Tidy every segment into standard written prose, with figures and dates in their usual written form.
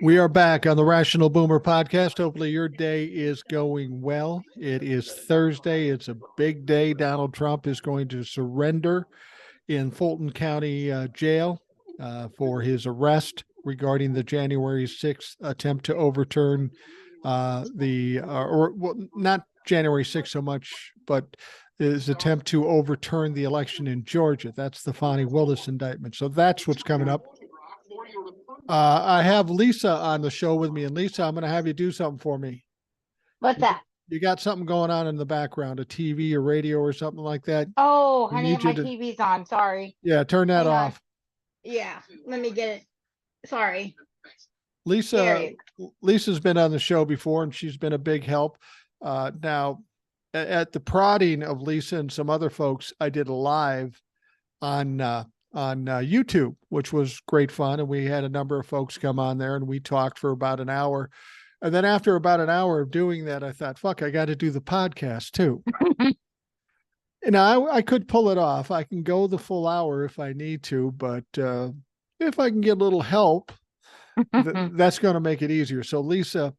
We are back on the Rational Boomer podcast. Hopefully, your day is going well. It is Thursday. It's a big day. Donald Trump is going to surrender in Fulton County Jail for his arrest regarding the January 6th attempt to overturn not January 6th so much, but his attempt to overturn the election in Georgia. That's the Fonnie Willis indictment. So that's what's coming up. I have Lisa on the show with me, and Lisa, I'm going to have you do something for me. What's that? You got something going on in the background, a TV or radio or something like that. Oh, honey, my TV's on. Sorry. Yeah, turn that off. Yeah, let me get it. Sorry. Lisa's been on the show before, and she's been a big help. Now, at the prodding of Lisa and some other folks, I did a live on YouTube, which was great fun. And we had a number of folks come on there and we talked for about an hour. And then after about an hour of doing that, I thought, fuck, I got to do the podcast too. And I could pull it off. I can go the full hour if I need to, but if I can get a little help, that's going to make it easier. So Lisa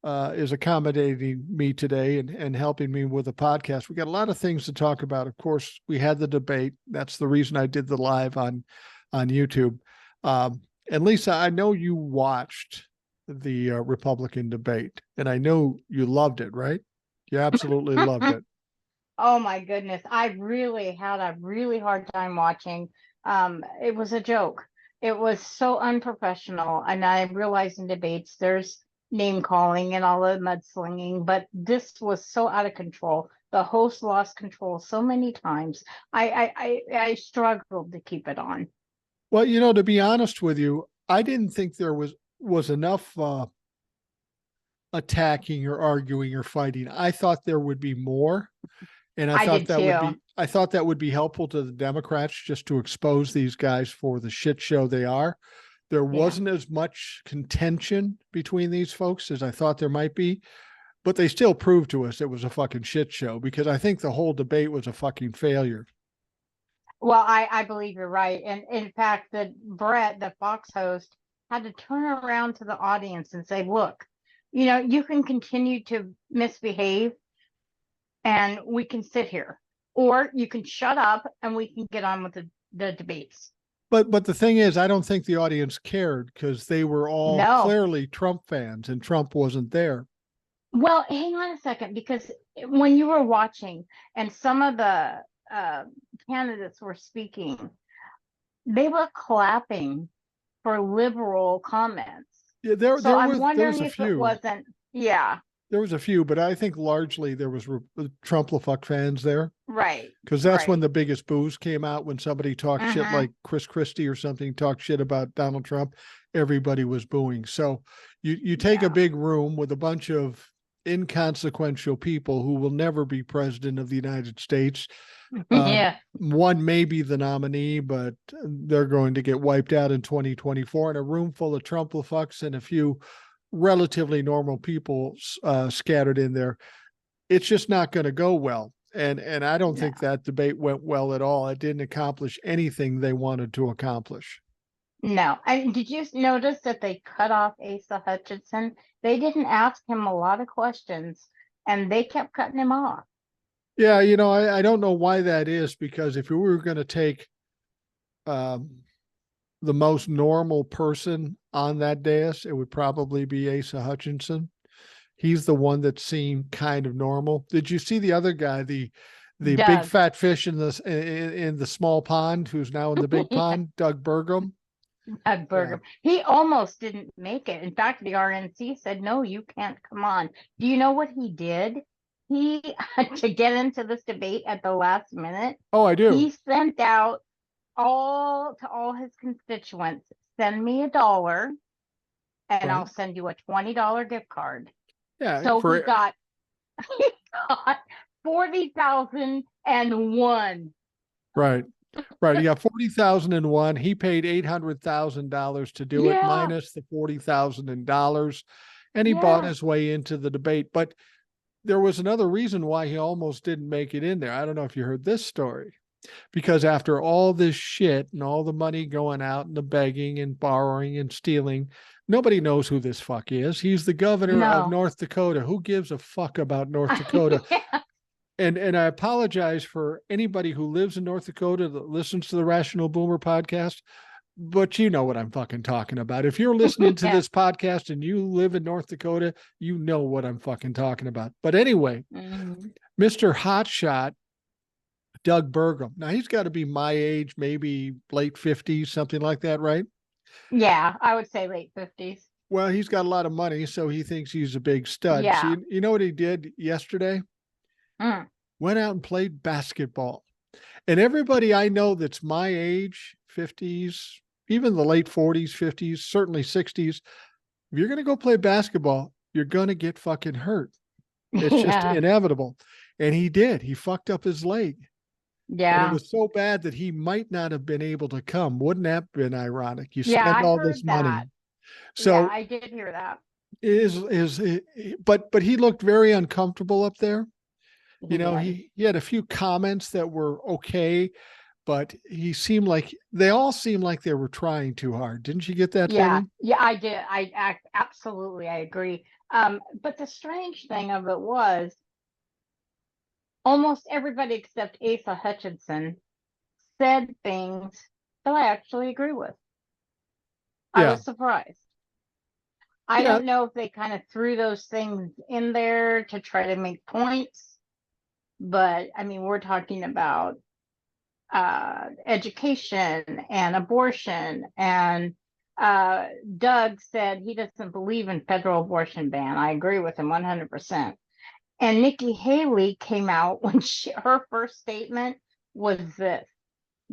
is accommodating me today and helping me with the podcast. We got a lot of things to talk about. Of course, we had the debate. That's the reason I did the live on YouTube. And Lisa, I know you watched the Republican debate, and I know you loved it, right? You absolutely loved it. Oh my goodness. I really had a really hard time watching. It was a joke. It was so unprofessional. And I realized in debates, there's name calling and all the mudslinging, but this was so out of control. The host lost control so many times. I struggled to keep it on. Well, to be honest with you, I didn't think there was enough attacking or arguing or fighting. I thought there would be more. And I thought that would be helpful to the Democrats just to expose these guys for the shit show they are. There wasn't as much contention between these folks as I thought there might be, but they still proved to us it was a fucking shit show, because I think the whole debate was a fucking failure. Well, I believe you're right. And in fact, Brett, the Fox host, had to turn around to the audience and say, look, you can continue to misbehave and we can sit here, or you can shut up and we can get on with the debates. But the thing is, I don't think the audience cared, because they were all clearly Trump fans and Trump wasn't there. Well, hang on a second, because when you were watching and some of the candidates were speaking, they were clapping for liberal comments. Yeah, I'm wondering if it wasn't. Yeah. There was a few, but I think largely there was Trump-la-fuck fans there. Right. Because that's when the biggest boos came out, when somebody talked shit like Chris Christie or something, talked shit about Donald Trump. Everybody was booing. So you take a big room with a bunch of inconsequential people who will never be president of the United States. One may be the nominee, but they're going to get wiped out in 2024. In a room full of Trump-la-fucks and a few relatively normal people scattered in there, it's just not going to go well. And I don't think that debate went well at all. It didn't accomplish anything they wanted to accomplish. No. And did you notice that they cut off Asa Hutchinson? They didn't ask him a lot of questions and they kept cutting him off. Yeah, I don't know why that is, because if we were going to take the most normal person on that dais, it would probably be Asa Hutchinson. He's the one that seemed kind of normal. Did you see the other guy, the big fat fish in the small pond, who's now in the big pond, Doug Burgum? Doug Burgum. Yeah. He almost didn't make it. In fact, the RNC said, no, you can't come on. Do you know what he did? He had to get into this debate at the last minute. Oh, I do. He sent out all his constituents, send me $1 and I'll send you a $20 gift card. Yeah. So he got 40,001. Right. He got 40,001. He paid $800,000 to do it, minus the $40,000, and he bought his way into the debate. But there was another reason why he almost didn't make it in there. I don't know if you heard this story. because after all this shit and all the money going out and the begging and borrowing and stealing, nobody knows who this fuck is. He's the governor of No. North Dakota. Who gives a fuck about North Dakota? Yeah. And I apologize for anybody who lives in North Dakota that listens to the Rational Boomer podcast, but you know what I'm fucking talking about. If you're listening to Yeah. this podcast and you live in North Dakota, you know what I'm fucking talking about. But anyway, Mhm. Mr. Hotshot, Doug Burgum. Now he's got to be my age, maybe late 50s, something like that, right? Yeah, I would say late 50s. Well, he's got a lot of money, so he thinks he's a big stud. So Yeah. you know what he did yesterday? Mm. Went out and played basketball. And everybody I know that's my age, 50s, even the late 40s, 50s, certainly 60s, if you're going to go play basketball, you're going to get fucking hurt. It's just Yeah. inevitable. And he did. He fucked up his leg. And it Yeah. was so bad that he might not have been able to come. Wouldn't that have been ironic? You Yeah, spend I all heard this money. that. Yeah, So I did hear that. but he looked very uncomfortable up there. You know, Yeah. he had a few comments that were okay, but they all seemed like they were trying too hard. Didn't you get that Yeah, feeling? yeah, I did. Absolutely, I agree. But the strange thing of it was almost everybody except Asa Hutchinson said things that I actually agree with. I Yeah. was surprised. I Yeah. don't know if they kind of threw those things in there to try to make points, but I mean, we're talking about education and abortion. And Doug said he doesn't believe in federal abortion ban. I agree with him 100%. And Nikki Haley came out when her first statement was this: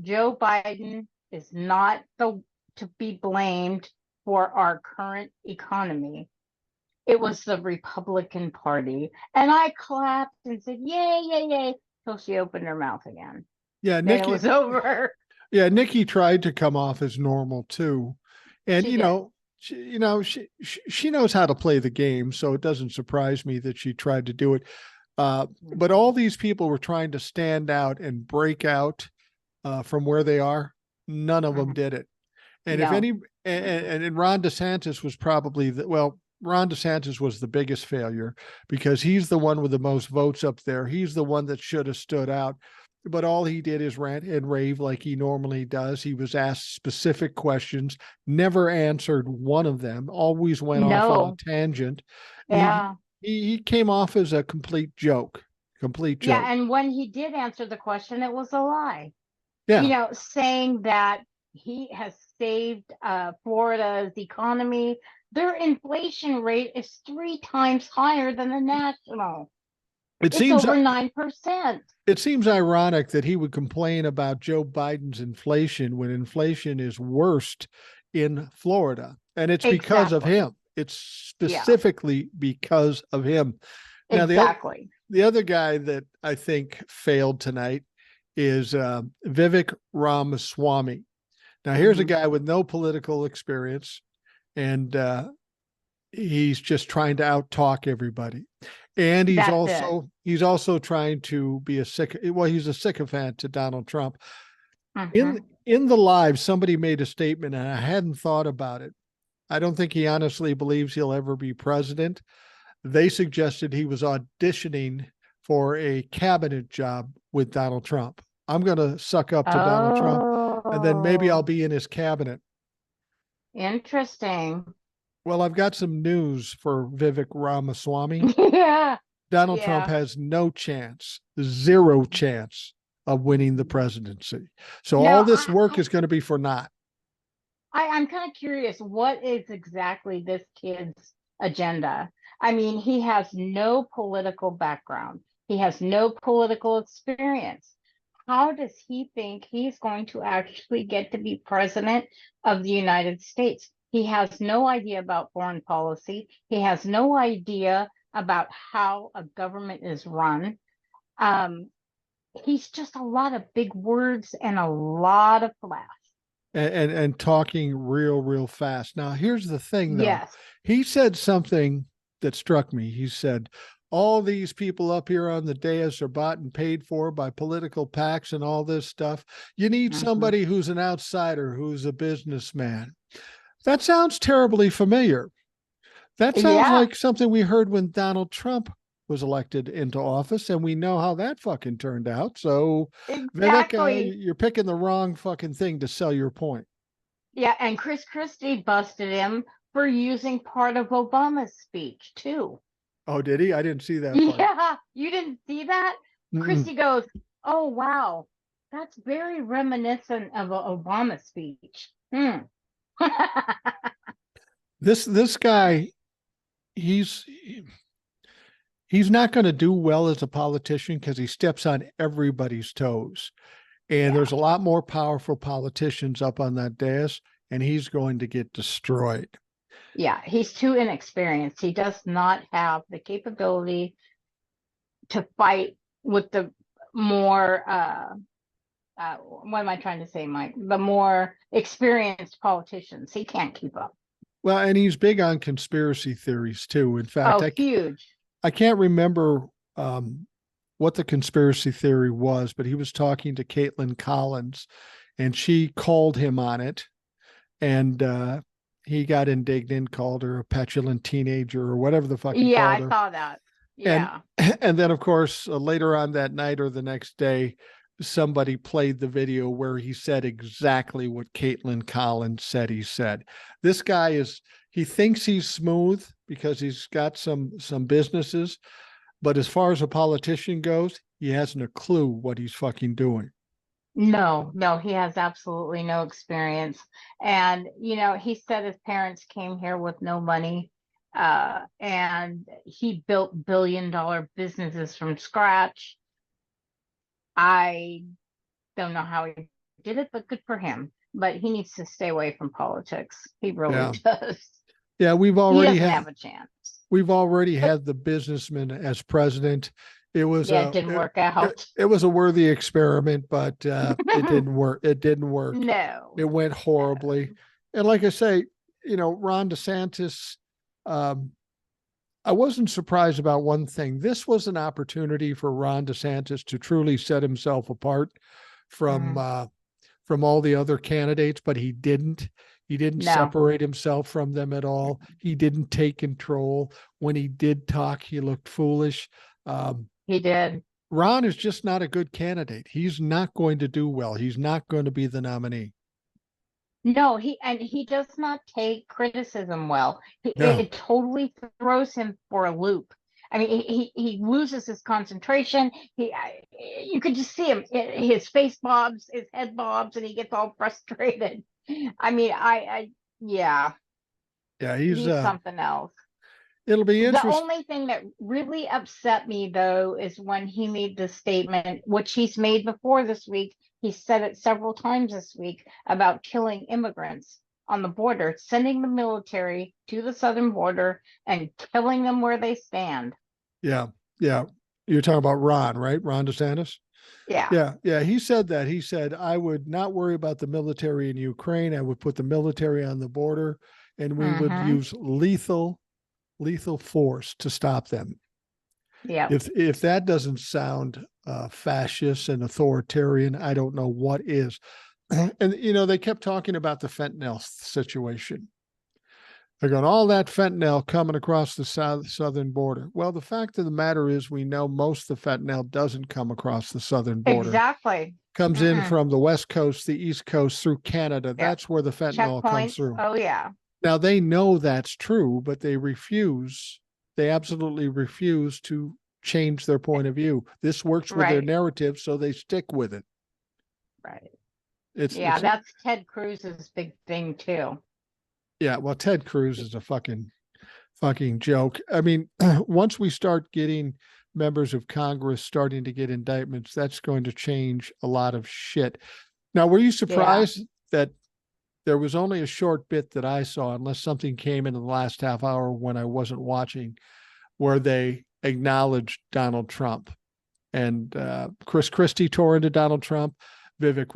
Joe Biden is not to be blamed for our current economy. It was the Republican Party. And I clapped and said, yay, yay, yay, till she opened her mouth again. Yeah. Then it was over. Yeah, Nikki tried to come off as normal too. And She did. she knows how to play the game, so it doesn't surprise me that she tried to do it. But all these people were trying to stand out and break out from where they are. None of them did it. And if No. any, and Ron DeSantis was probably Ron DeSantis was the biggest failure because he's the one with the most votes up there. He's the one that should have stood out. But all he did is rant and rave like he normally does. He was asked specific questions, never answered one of them, always went off on a No. tangent. Yeah. He came off as a complete joke. Yeah. And when he did answer the question, it was a lie. Yeah. Saying that he has saved Florida's economy. Their inflation rate is 3 times higher than the national. It's over 9%. It seems ironic that he would complain about Joe Biden's inflation when inflation is worst in Florida. And it's because of him. It's specifically because of him. Now, exactly. The other guy that I think failed tonight is Vivek Ramaswamy. Now, here's a guy with no political experience, and he's just trying to out-talk everybody. And he's also trying to be he's a sycophant to Donald Trump. In the live, somebody made a statement, and I hadn't thought about it. I don't think he honestly believes he'll ever be president. They suggested he was auditioning for a cabinet job with Donald Trump. I'm going to suck up to Donald Trump, and then maybe I'll be in his cabinet. Interesting. Well, I've got some news for Vivek Ramaswamy. Yeah. Donald Trump has no chance, zero chance of winning the presidency. So all this work is going to be for naught. I'm kind of curious, what is exactly this kid's agenda? I mean, he has no political background. He has no political experience. How does he think he's going to actually get to be president of the United States? He has no idea about foreign policy. He has no idea about how a government is run. He's just a lot of big words and a lot of flash. And talking real fast. Now, here's the thing, though. Yes. He said something that struck me. He said, all these people up here on the dais are bought and paid for by political PACs and all this stuff. You need Mhm. somebody who's an outsider, who's a businessman. That sounds terribly familiar. That sounds Yeah, like something we heard when Donald Trump was elected into office, and we know how that fucking turned out. So, Vivek, exactly. you're picking the wrong fucking thing to sell your point. Yeah, and Chris Christie busted him for using part of Obama's speech too. Oh, did he? I didn't see that part. Yeah, you didn't see that? Mm-mm. Christie goes, "Oh wow, that's very reminiscent of an Obama speech." Hmm. This guy, he's he's not going to do well as a politician because he steps on everybody's toes. And Yeah, there's a lot more powerful politicians up on that dais, and he's going to get destroyed. yeah, he's too inexperienced. He does not have the capability to fight with the more what am I trying to say, Mike? The more experienced politicians. He can't keep up. Well, and he's big on conspiracy theories too. In fact, Oh, huge. I can't remember um, what the conspiracy theory was, but he was talking to Caitlin Collins, and she called him on it, and he got indignant, called her a petulant teenager or whatever the fuck he Yeah, called I her. saw that. And Yeah. and then of course later on that night or the next day, somebody played the video where he said exactly what Caitlin Collins said he said. This guy is, he thinks he's smooth because he's got some businesses, but as far as a politician goes, he hasn't a clue what he's fucking doing. No, no, he has absolutely no experience. And, he said his parents came here with no money, and he built billion-dollar businesses from scratch. I don't know how he did it, but good for him. But he needs to stay away from politics. He really Yeah. does. Yeah, He doesn't have a chance. we've already But had the businessman as president. It was yeah, it didn't work out. it was a worthy experiment, but it didn't work. It didn't work. No, It went no. horribly. And like I say, Ron DeSantis, um, I wasn't surprised about one thing. This was an opportunity for Ron DeSantis to truly set himself apart from Mm, all the other candidates, but he didn't. He didn't no, separate himself from them at all. He didn't take control. When he did talk, he looked foolish. Um, he did. Ron is just not a good candidate. He's not going to do well. He's not going to be the nominee. No, he does not take criticism well. No. It totally throws him for a loop. I mean, he loses his concentration. You could just see him. His face bobs, his head bobs, and he gets all frustrated. I mean, yeah, Yeah, he's something else. it'll be The interesting. only thing that really upset me though is when he made the statement, which he's made before this week. He said it several times this week about killing immigrants on the border, sending the military to the southern border and killing them where they stand. Yeah. Yeah. You're talking about Ron, right? Ron DeSantis? Yeah. Yeah. Yeah. He said that. He said, I would not worry about the military in Ukraine. I would put the military on the border and we would Mm-hmm. use lethal force to stop them. Yep. If that doesn't sound fascist and authoritarian, I don't know what is. And they kept talking about the fentanyl situation. They're going, all that fentanyl coming across the southern border. Well, the fact of the matter is, we know most of the fentanyl doesn't come across the southern border. Exactly. Comes in Mm-mm. from the West Coast, the East Coast, through Canada. Yep. That's where the fentanyl comes Checkpoints. through. Oh yeah. Now they know that's true, but they refuse. They absolutely refuse to change their point of view. This works with their Right. narrative, so they stick with it. Right. It's Yeah, that's Ted Cruz's big thing too. yeah. Well, Ted Cruz is a fucking joke. I mean, once we start getting members of Congress starting to get indictments, that's going to change a lot of shit. Now, were you Yeah. surprised that there was only a short bit that I saw, unless something came in the last half hour when I wasn't watching, where they acknowledged Donald Trump and Chris Christie tore into Donald Trump. Vivek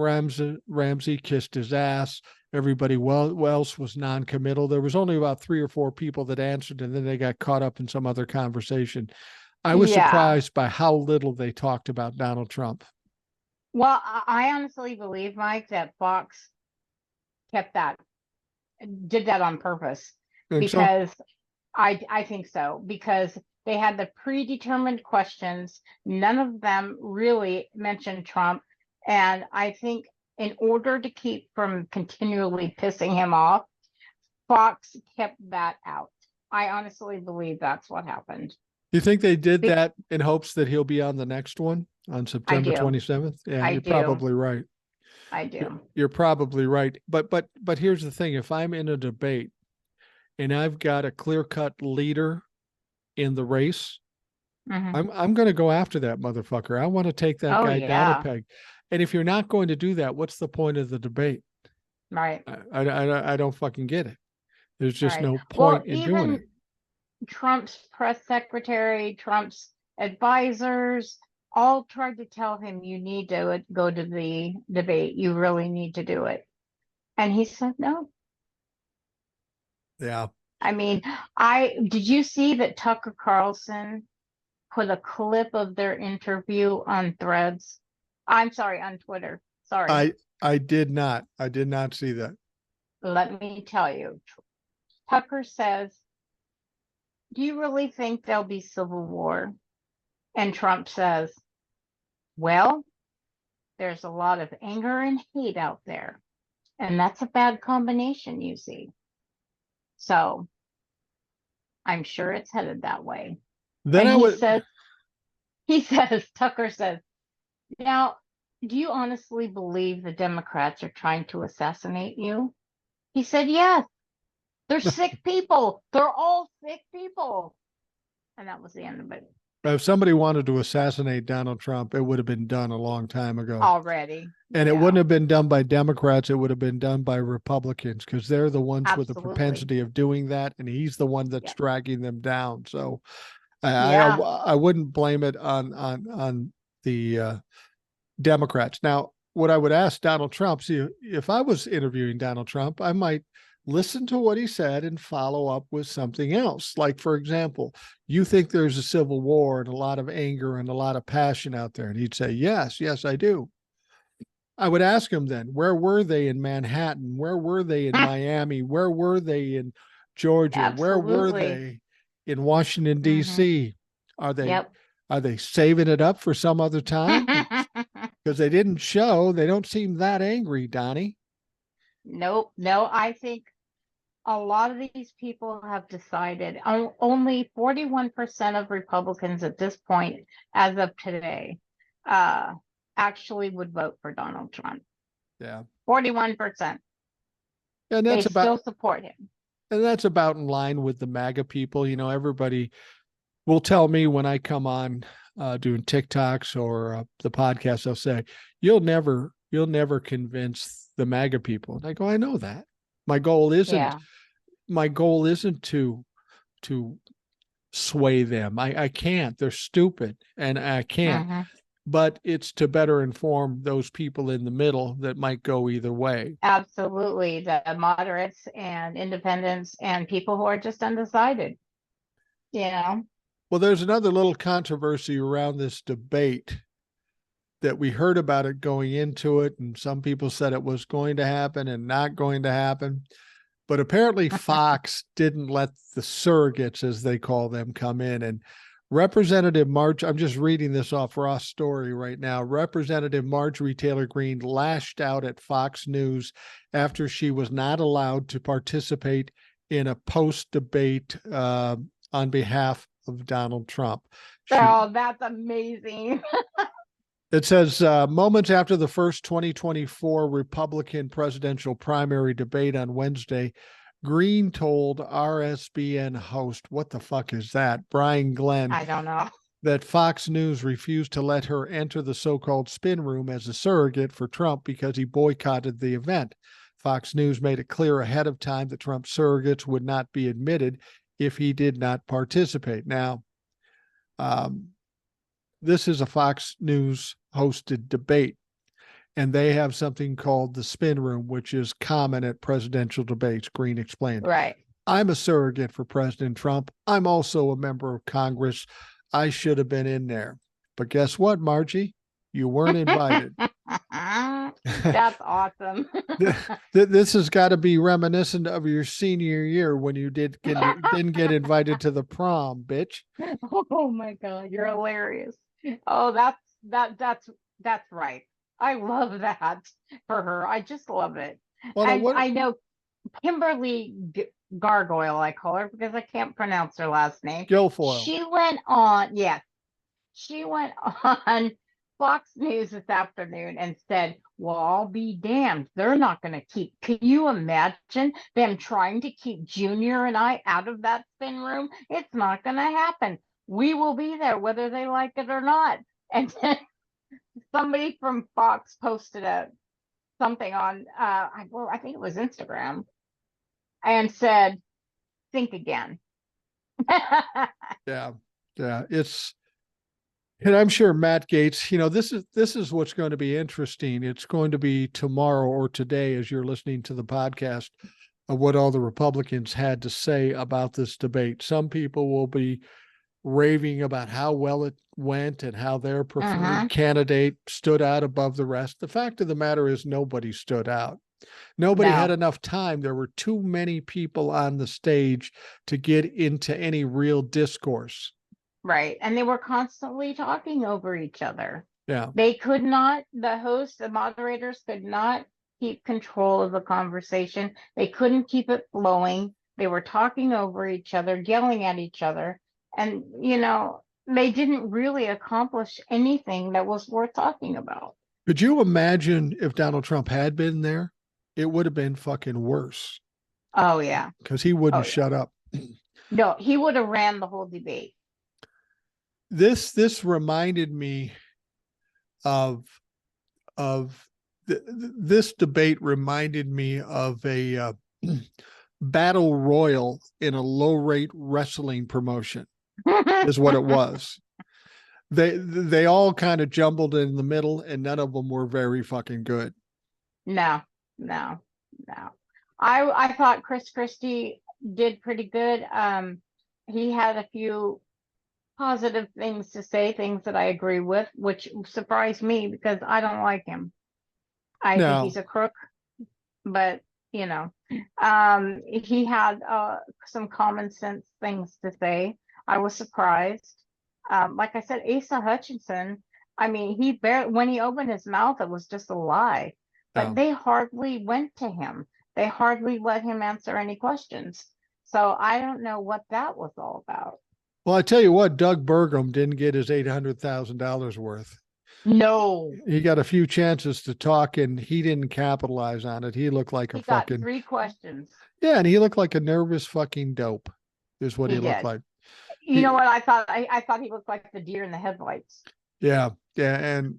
Ramsey kissed his ass. Everybody else was non-committal. There was only about 3 or 4 people that answered, and then they got caught up in some other conversation. I was Yeah. surprised by how little they talked about Donald Trump. Well, I honestly believe, Mike, that Fox kept that, did that on purpose, Think so? because I think so, because they had the predetermined questions. None of them really mentioned Trump. And I think in order to keep from continually pissing him off, Fox kept that out. I honestly believe that's what happened. You think they did Be- that in hopes that he'll be on the next one on I September do. 27th? Yeah, I you're do. probably right. I You're, do. you're probably right. But here's the thing. If I'm in a debate and I've got a clear-cut leader in the race, Hmm. I'm going to go after that motherfucker. I want to take that Oh, guy down a yeah. peg. And if you're not going to do that, what's the point of the debate? Right. I don't fucking get it. There's just Right. no Well, point in doing it. even Trump's press secretary, Trump's advisors all tried to tell him, you need to go to the debate. You really need to do it. And he said no. Yeah. I mean, I did you see that Tucker Carlson put a clip of their interview on Threads? I'm sorry, on Twitter. Sorry. I did not. I did not see that. Let me tell you. Tucker says, do you really think there'll be civil war? And Trump says, well, there's a lot of anger and hate out there. And that's a bad combination, you see. So I'm sure it's headed that way. Then And I would he says, Tucker says, now, do you honestly believe the Democrats are trying to assassinate you? He said, yes, they're sick people. They're all sick people. And that was the end of it. if somebody wanted to assassinate Donald Trump, it would have been done a long time ago. Already. And it Yeah, wouldn't have been done by Democrats. It would have been done by Republicans because they're the ones with the absolutely. propensity of doing that. And he's the one that's Yep. dragging them down. So Yeah. I wouldn't blame it on the Democrats. Now, what I would ask Donald Trump, see, if I was interviewing Donald Trump, I might listen to what he said and follow up with something else. Like, for example, you think there's a civil war and a lot of anger and a lot of passion out there. And he'd say, yes, yes, I do. I would ask him then, where were they in Manhattan? Where were they in Miami? Where were they in Georgia? Where were Absolutely. they in Washington, Hmm. D.C.? Are they Yep. are they saving it up for some other time? Because they didn't show. They don't seem that angry, Donnie. Nope. No, I think a lot of these people have decided, only 41% of Republicans at this point, as of today, uh, actually would vote for Donald Trump. Yeah. 41%. And They that's still about support him. and that's about in line with the MAGA people. You know, everybody will tell me when I come on doing TikToks or the podcast, they'll say, you'll never convince the MAGA people. And I go, I know that. My goal isn't Yeah. my goal isn't to sway them. I can't. They're stupid and I can't. Hmm. But it's to better inform those people in the middle that might go either way. Absolutely. The moderates and independents and people who are just undecided, you know? Well, there's another little controversy around this debate that we heard about it going into it, and some people said it was going to happen and not going to happen. But apparently, Fox didn't let the surrogates, as they call them, come in. And Representative March, I'm just reading this off Ross Story right now. Representative Marjorie Taylor Greene lashed out at Fox News after she was not allowed to participate in a post-debate on behalf of Donald Trump. Oh, that's amazing. It says moments after the first 2024 Republican presidential primary debate on Wednesday, Green told RSBN host, what the fuck is that, Brian Glenn, I don't know. that Fox News refused to let her enter the so-called spin room as a surrogate for Trump because he boycotted the event. Fox News made it clear ahead of time that Trump surrogates would not be admitted if he did not participate. Now, this is a Fox News hosted debate, and they have something called the spin room, which is common at presidential debates, Green explained. Right. I'm a surrogate for President Trump. I'm also a member of Congress. I should have been in there. But guess what, Margie? You weren't invited. That's awesome. This has got to be reminiscent of your senior year when you didn't get invited to the prom, bitch. Oh my God, you're hilarious. Oh, that's right. I love that for her. I just love it. Well, now And what? I know Kimberly Gargoyle, I call her because I can't pronounce her last name. Guilfoyle. She went on, yes, she went on Fox News this afternoon and said, well, I'll be damned. They're not going to keep. Can you imagine them trying to keep Junior and I out of that spin room? It's not going to happen. We will be there whether they like it or not. And then somebody from Fox posted something on, I think it was Instagram, and said, think again. Yeah, yeah. And I'm sure Matt Gaetz, this is what's going to be interesting. It's going to be tomorrow or today as you're listening to the podcast of what all the Republicans had to say about this debate. Some people will be raving about how well it went and how their preferred candidate stood out above the rest. The fact of the matter is nobody stood out. Nobody had enough time. There were too many people on the stage to get into any real discourse. Right. And they were constantly talking over each other. Yeah. They could not, the hosts, the moderators could not keep control of the conversation. They couldn't keep it flowing. They were talking over each other, yelling at each other. And, they didn't really accomplish anything that was worth talking about. Could you imagine if Donald Trump had been there? It would have been fucking worse. Oh, yeah. Because he wouldn't shut up. No, he would have ran the whole debate. This reminded me of this debate reminded me of a battle royal in a low rate wrestling promotion is what it was. They all kind of jumbled in the middle and none of them were very fucking good. No. I thought Chris Christie did pretty good. He had a few positive things to say, things that I agree with, which surprised me because I don't like him. I think he's a crook, but he had some common sense things to say. I was surprised. Like I said, Asa Hutchinson, I mean, when he opened his mouth, it was just a lie, but they hardly went to him. They hardly let him answer any questions. So I don't know what that was all about. Well, I tell you what, Doug Burgum didn't get his $800,000 worth. No. He got a few chances to talk and he didn't capitalize on it. He looked like he got 3 questions. Yeah, and he looked like a nervous fucking dope is what he looked like. You know what I thought? I thought he looked like the deer in the headlights. Yeah. And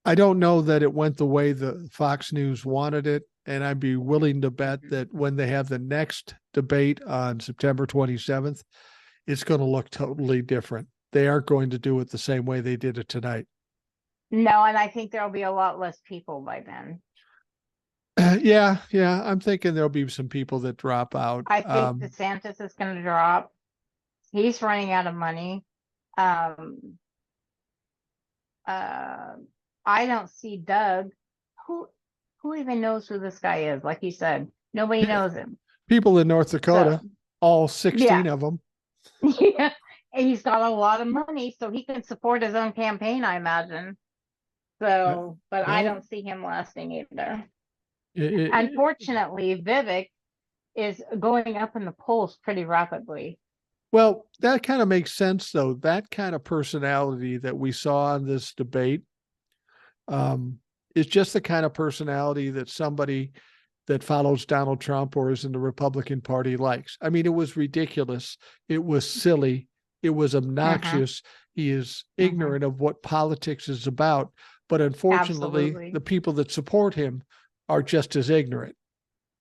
I don't know that it went the way the Fox News wanted it. And I'd be willing to bet that when they have the next debate on September 27th, it's going to look totally different. They aren't going to do it the same way they did it tonight. No, and I think there'll be a lot less people by then. Yeah. I'm thinking there'll be some people that drop out. I think DeSantis is going to drop. He's running out of money. I don't see Doug. Who even knows who this guy is? Like you said, nobody knows him. People in North Dakota, all 16 of them. Yeah, and he's got a lot of money, so he can support his own campaign, I imagine. So, but I don't see him lasting either. Unfortunately, Vivek is going up in the polls pretty rapidly. Well, that kind of makes sense, though. That kind of personality that we saw in this debate is just the kind of personality that somebody that follows Donald Trump or is in the Republican Party likes. I mean, it was ridiculous. It was silly. It was obnoxious. He is ignorant of what politics is about. But unfortunately, the people that support him are just as ignorant.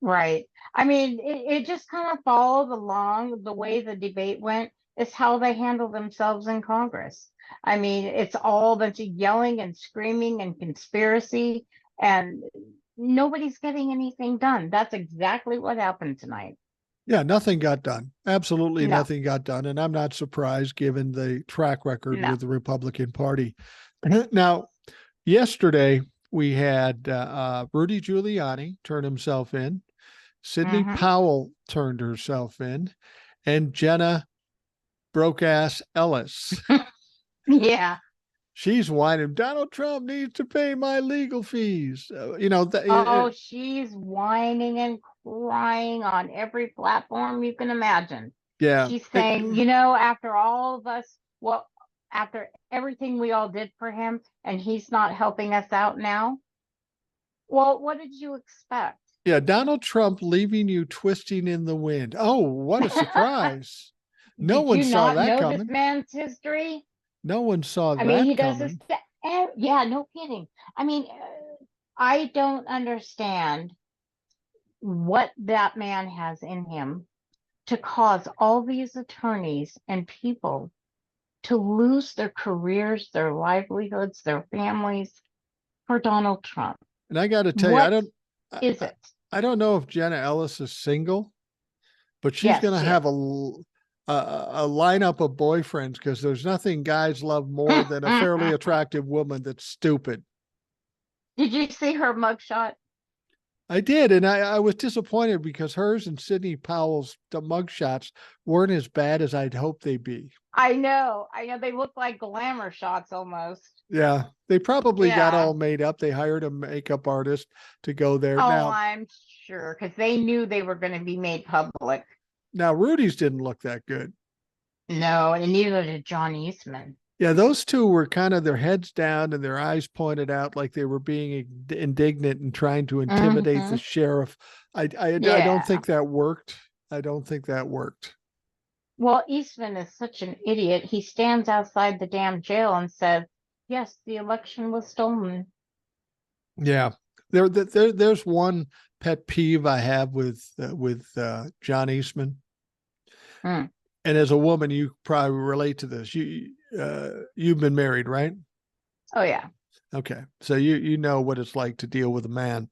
Right. I mean, it just kind of followed along the way the debate went. Is how they handle themselves in Congress. I mean, it's all a bunch of yelling and screaming and conspiracy, and nobody's getting anything done. That's exactly what happened tonight. Yeah, nothing got done. Absolutely No, nothing got done. And I'm not surprised given the track record no. with the Republican Party. Now, yesterday we had Rudy Giuliani turn himself in, Sidney Hmm. Powell turned herself in, and Jenna broke ass Ellis. Yeah. She's whining, Donald Trump needs to pay my legal fees. Oh, she's whining and crying on every platform you can imagine. yeah. She's saying, you know, after all of us, well, after everything we all did for him, and he's not helping us out now. Well, what did you expect? Yeah, Donald Trump leaving you twisting in the wind. Oh, what a surprise. No Did one you saw not that know this coming. man's history? No one saw I mean, that he does this. coming. Yeah, no kidding. I mean, I don't understand what that man has in him to cause all these attorneys and people to lose their careers, their livelihoods, their families for Donald Trump. And I got to tell you, What I, is I it? I don't know if Jenna Ellis is single, but she's Yes, going to she have a lineup of boyfriends because there's nothing guys love more is. than a fairly attractive woman that's stupid. Did you see her mugshot? I did, and I was disappointed because hers and Sidney Powell's the mugshots weren't as bad as I'd hoped they'd be. I know. I know. They look like glamour shots almost. Yeah, they probably got Yeah. all made up. They hired a makeup artist to go there. Oh, Now, I'm sure because they knew they were going to be made public. now Rudy's didn't look that good. No, and neither did John Eastman. Yeah, those two were kind of their heads down and their eyes pointed out like they were being indignant and trying to intimidate the Hmm. sheriff. I don't Yeah. think that worked. I don't think that worked. Well, Eastman is such an idiot. He stands outside the damn jail and says, yes, the election was stolen. Yeah, there's one pet peeve I have with John Eastman. Hmm. And as a woman, you probably relate to this. You've been married, right? Oh, yeah. Okay, so you know what it's like to deal with a man,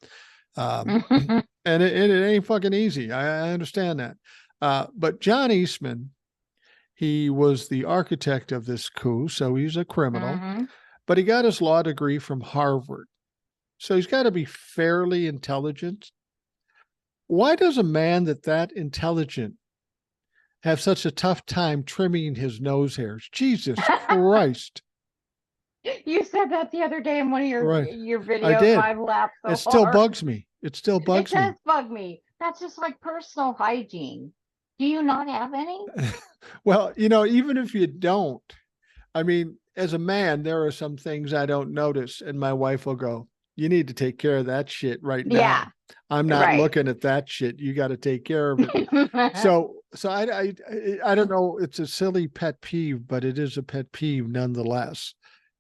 and it ain't fucking easy. I understand that. But John Eastman, he was the architect of this coup, so he's a criminal. Hmm. But he got his law degree from Harvard, so he's got to be fairly intelligent. Why does a man that intelligent have such a tough time trimming his nose hairs? Jesus Christ! You said that the other day in one of Right, your I videos. did. I laughed It so still hard. bugs me. It still It bugs does me. bug me. That's just like personal hygiene. Do you not have any? Well, even if you don't, I mean, as a man, there are some things I don't notice, and my wife will go, "You need to take care of that shit right Yeah, now. I'm not right. looking at that shit. You got to take care of it." So I don't know. It's a silly pet peeve, but it is a pet peeve nonetheless.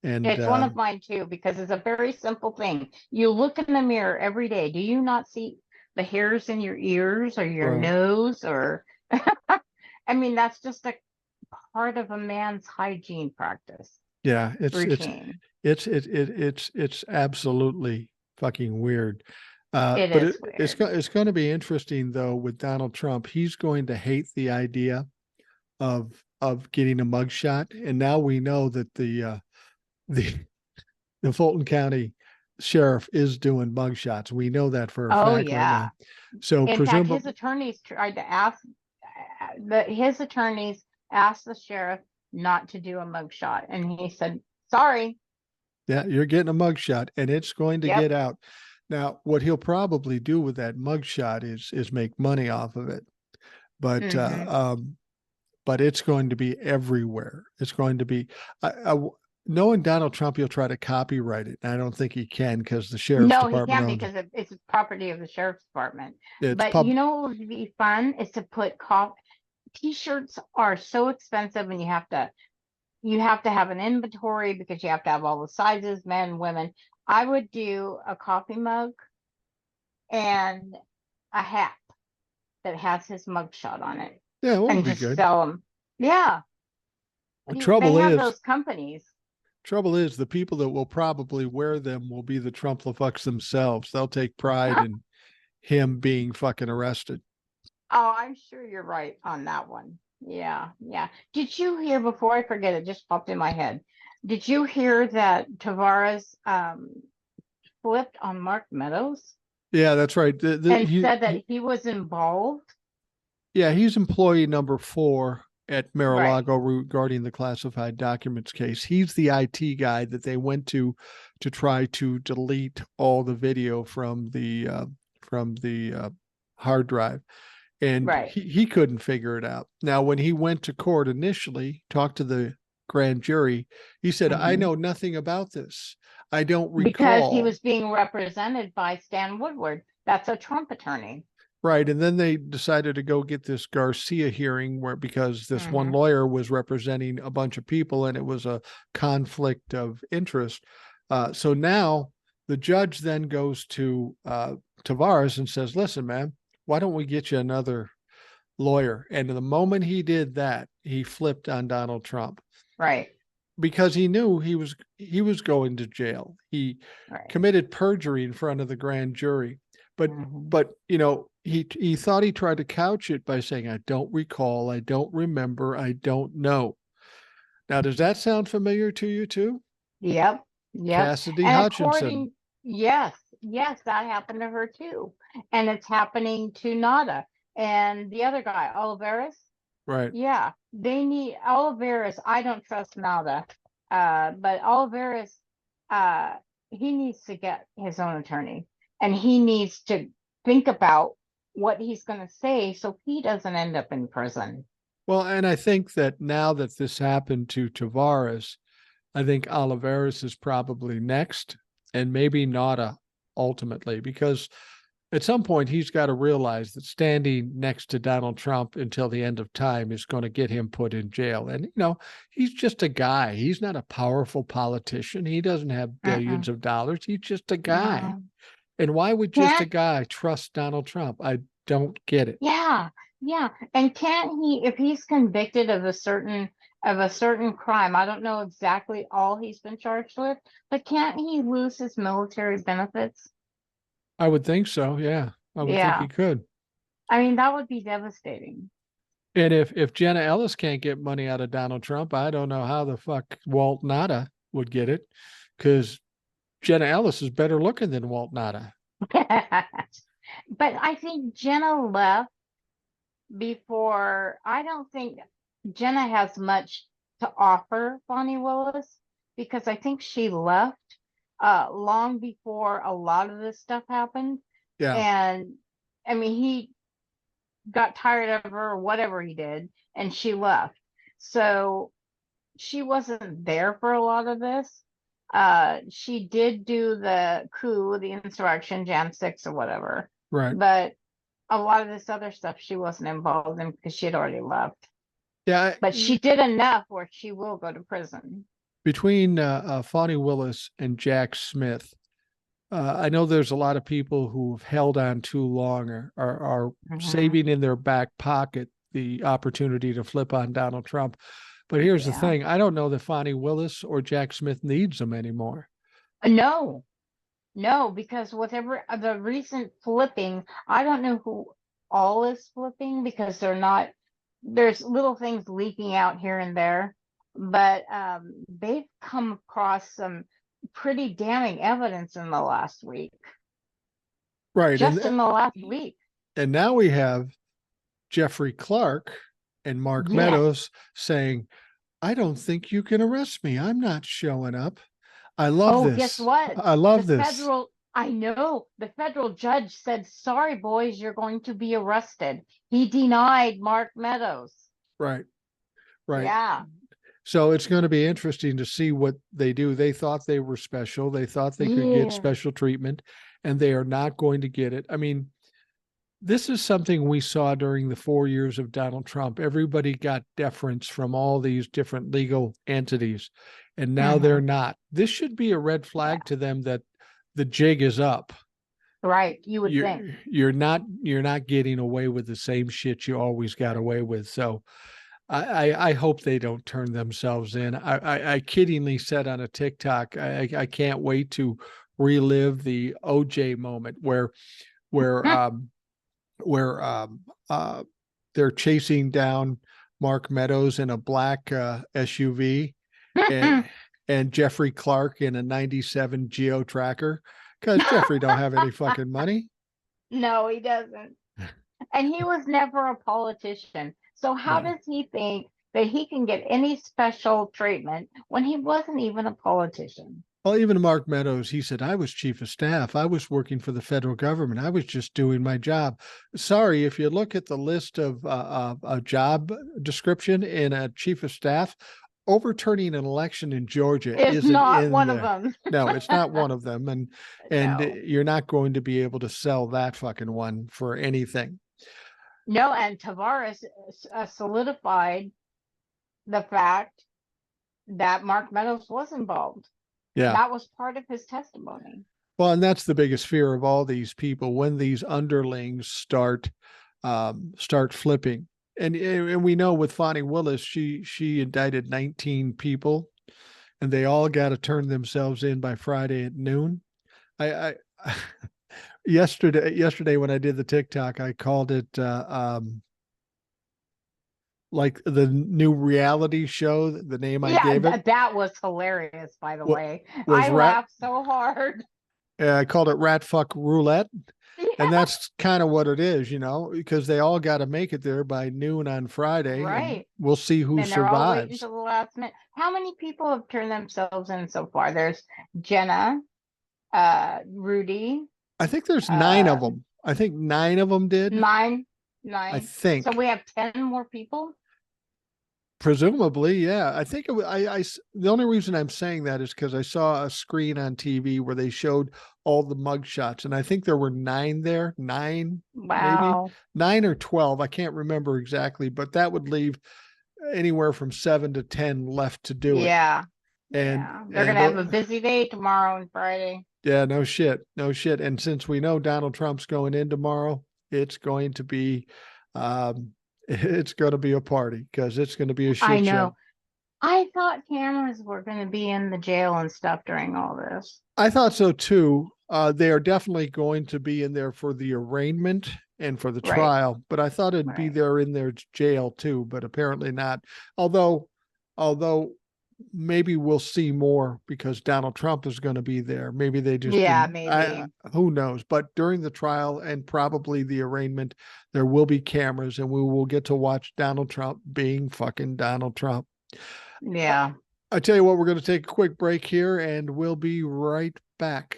And It's one of mine too, because it's a very simple thing. You look in the mirror every day. Do you not see the hairs in your ears or your right, nose or I mean, that's just a part of a man's hygiene practice yeah, routine. it's absolutely fucking weird. It But is weird. it's going to be interesting though with Donald Trump. He's going to hate the idea of getting a mugshot, and now we know that the the Fulton County sheriff is doing mugshots. We know that for a Oh fact right yeah. now. So In fact, presumably, his attorneys tried to ask his attorneys asked the sheriff not to do a mugshot, and he said, "Sorry." yeah, you're getting a mugshot, and it's going to Yep. get out. Now, what he'll probably do with that mugshot is make money off of it. But Hmm. but it's going to be everywhere. It's going to be. Knowing Donald Trump, he'll try to copyright it. And I don't think he can because the sheriff's No, he department can't owns it. because it's property of the sheriff's department. It's But pub. you know what would be fun is to put t-shirts are so expensive and you have to have an inventory because you have to have all the sizes, men, women. I would do a coffee mug and a hat that has his mugshot on it Yeah, well, it'd and be just good. sell them. Yeah, The they trouble have is, those companies. the people that will probably wear them will be the Trump fucks themselves. They'll take pride in him being fucking arrested. Oh, I'm sure you're right on that one. Yeah, yeah. Did you hear, before I forget, it just popped in my head. Did you hear that Tavares flipped on Mark Meadows Yeah, that's right. and said that he was involved? Yeah, he's employee number 4 at Right, Mar-a-Lago regarding the classified documents case. He's the IT guy that they went to try to delete all the video from the hard drive, and right. he couldn't figure it out. Now, when he went to court initially, talked to the grand jury, he said, "I Hmm. know nothing about this. I don't Because he recall." was being represented by Stan Woodward. That's a Trump attorney. Right. And then they decided to go get this Garcia hearing where because this one Hmm. lawyer was representing a bunch of people and it was a conflict of interest. So now the judge then goes to Tavares and says, listen, man, why don't we get you another lawyer? And the moment he did that, he flipped on Donald Trump Right, because he knew he was going to jail. He right. committed perjury in front of the grand jury. But Hmm. but he thought he tried to couch it by saying, I don't recall, I don't remember, I don't know. Now, does that sound familiar to you too? Yep, yep. Cassidy And Hutchinson. according, yes, yes, that happened to her too. And it's happening to Nada and the other guy, Oliveris. Right. Yeah, they need Oliveris. I don't trust Nada, but Oliveris, uh, he needs to get his own attorney, and he needs to think about what he's going to say so he doesn't end up in prison. Well, and I think that now that this happened to Tavares, I think Oliveris is probably next, and maybe Nada ultimately, because at some point he's got to realize that standing next to Donald Trump until the end of time is going to get him put in jail. And he's just a guy. He's not a powerful politician. He doesn't have billions Mm-mm, of dollars. He's just a guy. no, And why would just a can't. guy trust Donald Trump? I don't get it. Yeah, yeah. And can't he, if he's convicted of a certain crime, I don't know exactly all he's been charged with, but can't he lose his military benefits? I would think so. Yeah, I would think he Yeah. could. I mean, that would be devastating. And if Jenna Ellis can't get money out of Donald Trump, I don't know how the fuck Walt Nada would get it, because Jenna Ellis is better looking than Walt Nada. But I think Jenna left before. I don't think Jenna has much to offer Bonnie Willis because I think she left long before a lot of this stuff happened. Yeah, And I mean, he got tired of her or whatever he did, and she left. So she wasn't there for a lot of this. She did do the coup, the insurrection, Jan 6 or whatever, right. but a lot of this other stuff she wasn't involved in because she had already left. Yeah, But she did enough where she will go to prison. between Fonnie Willis and Jack Smith, I know there's a lot of people who've held on too long or are Hmm. saving in their back pocket the opportunity to flip on Donald Trump. But here's the Yeah. thing: I don't know that Fonnie Willis or Jack Smith needs them anymore. No, no, because whatever the recent flipping, I don't know who all is flipping because they're not, there's little things leaking out here and there, but they've come across some pretty damning evidence in the last week, Right, just in the last week. and now we have Jeffrey Clark and Mark Yes. Meadows saying, I don't think you can arrest me. I'm not showing up. I love Oh, guess this. what? I The love this. federal, I know, the federal judge said, sorry, boys, you're going to be arrested. He denied Mark Meadows. Right, right. Yeah. So it's going to be interesting to see what they do. They thought they were special. They thought they could get Yeah. special treatment, and they are not going to get it. I mean, this is something we saw during the 4 years of Donald Trump. Everybody got deference from all these different legal entities, and now they're Hmm. not. This should be a red Yeah. flag to them that the jig is up. Right. You would You're think. you're not getting away with the same shit you always got away with. So I hope they don't turn themselves in. I kiddingly said on a TikTok, I can't wait to relive the OJ moment where where they're chasing down Mark Meadows in a black SUV and Jeffrey Clark in a 97 Geo Tracker, because Jeffrey don't have any fucking money. No, he doesn't. And he was never a politician. So how No. does he think that he can get any special treatment when he wasn't even a politician? Well, even Mark Meadows, he said, I was chief of staff. I was working for the federal government. I was just doing my job. Sorry, if you look at the list of a job description in a chief of staff, overturning an election in Georgia It's isn't not in one of there. them. No, it's not one of them. And No. you're not going to be able to sell that fucking one for anything. No, and Tavares solidified the fact that Mark Meadows was involved. Yeah. That was part of his testimony. Well, and that's the biggest fear of all these people when these underlings start flipping. And we know with Fonnie Willis, she indicted 19 people, and they all got to turn themselves in by Friday at noon. I yesterday when I did the TikTok, I called it like the new reality show. The name I gave it, that was hilarious, by the way. was I laughed so hard. I called it Rat Fuck Roulette. Yeah, And that's kind of what it is, you know, because they all got to make it there by noon on Friday. And right. we'll see who And they're all waiting survives. until the last minute. How many people have turned themselves in so far? There's Jenna, Rudy. I think there's 9 of them. I think 9 of them did. Nine. I think. So we have 10 more people. Presumably, yeah. I think the only reason I'm saying that is because I saw a screen on TV where they showed all the mugshots, and I think there were 9 there. 9, Wow. maybe 9 or 12. I can't remember exactly, but that would leave anywhere from 7 to 10 left to do it. Yeah. And yeah. They're gonna have a busy day tomorrow and Friday. Yeah, no shit. And since we know Donald Trump's going in tomorrow, it's going to be it's going to be a party, because it's going to be a shit I know. show. I thought cameras were going to be in the jail and stuff during all this. I thought so too. They are definitely going to be in there for the arraignment and for the trial, but I thought it'd be there in their jail too, but apparently not. Although maybe we'll see more because Donald Trump is going to be there. Maybe they just, maybe. Who knows? But during the trial and probably the arraignment, there will be cameras, and we will get to watch Donald Trump being fucking Donald Trump. Yeah. I tell you what, we're going to take a quick break here, and we'll be right back.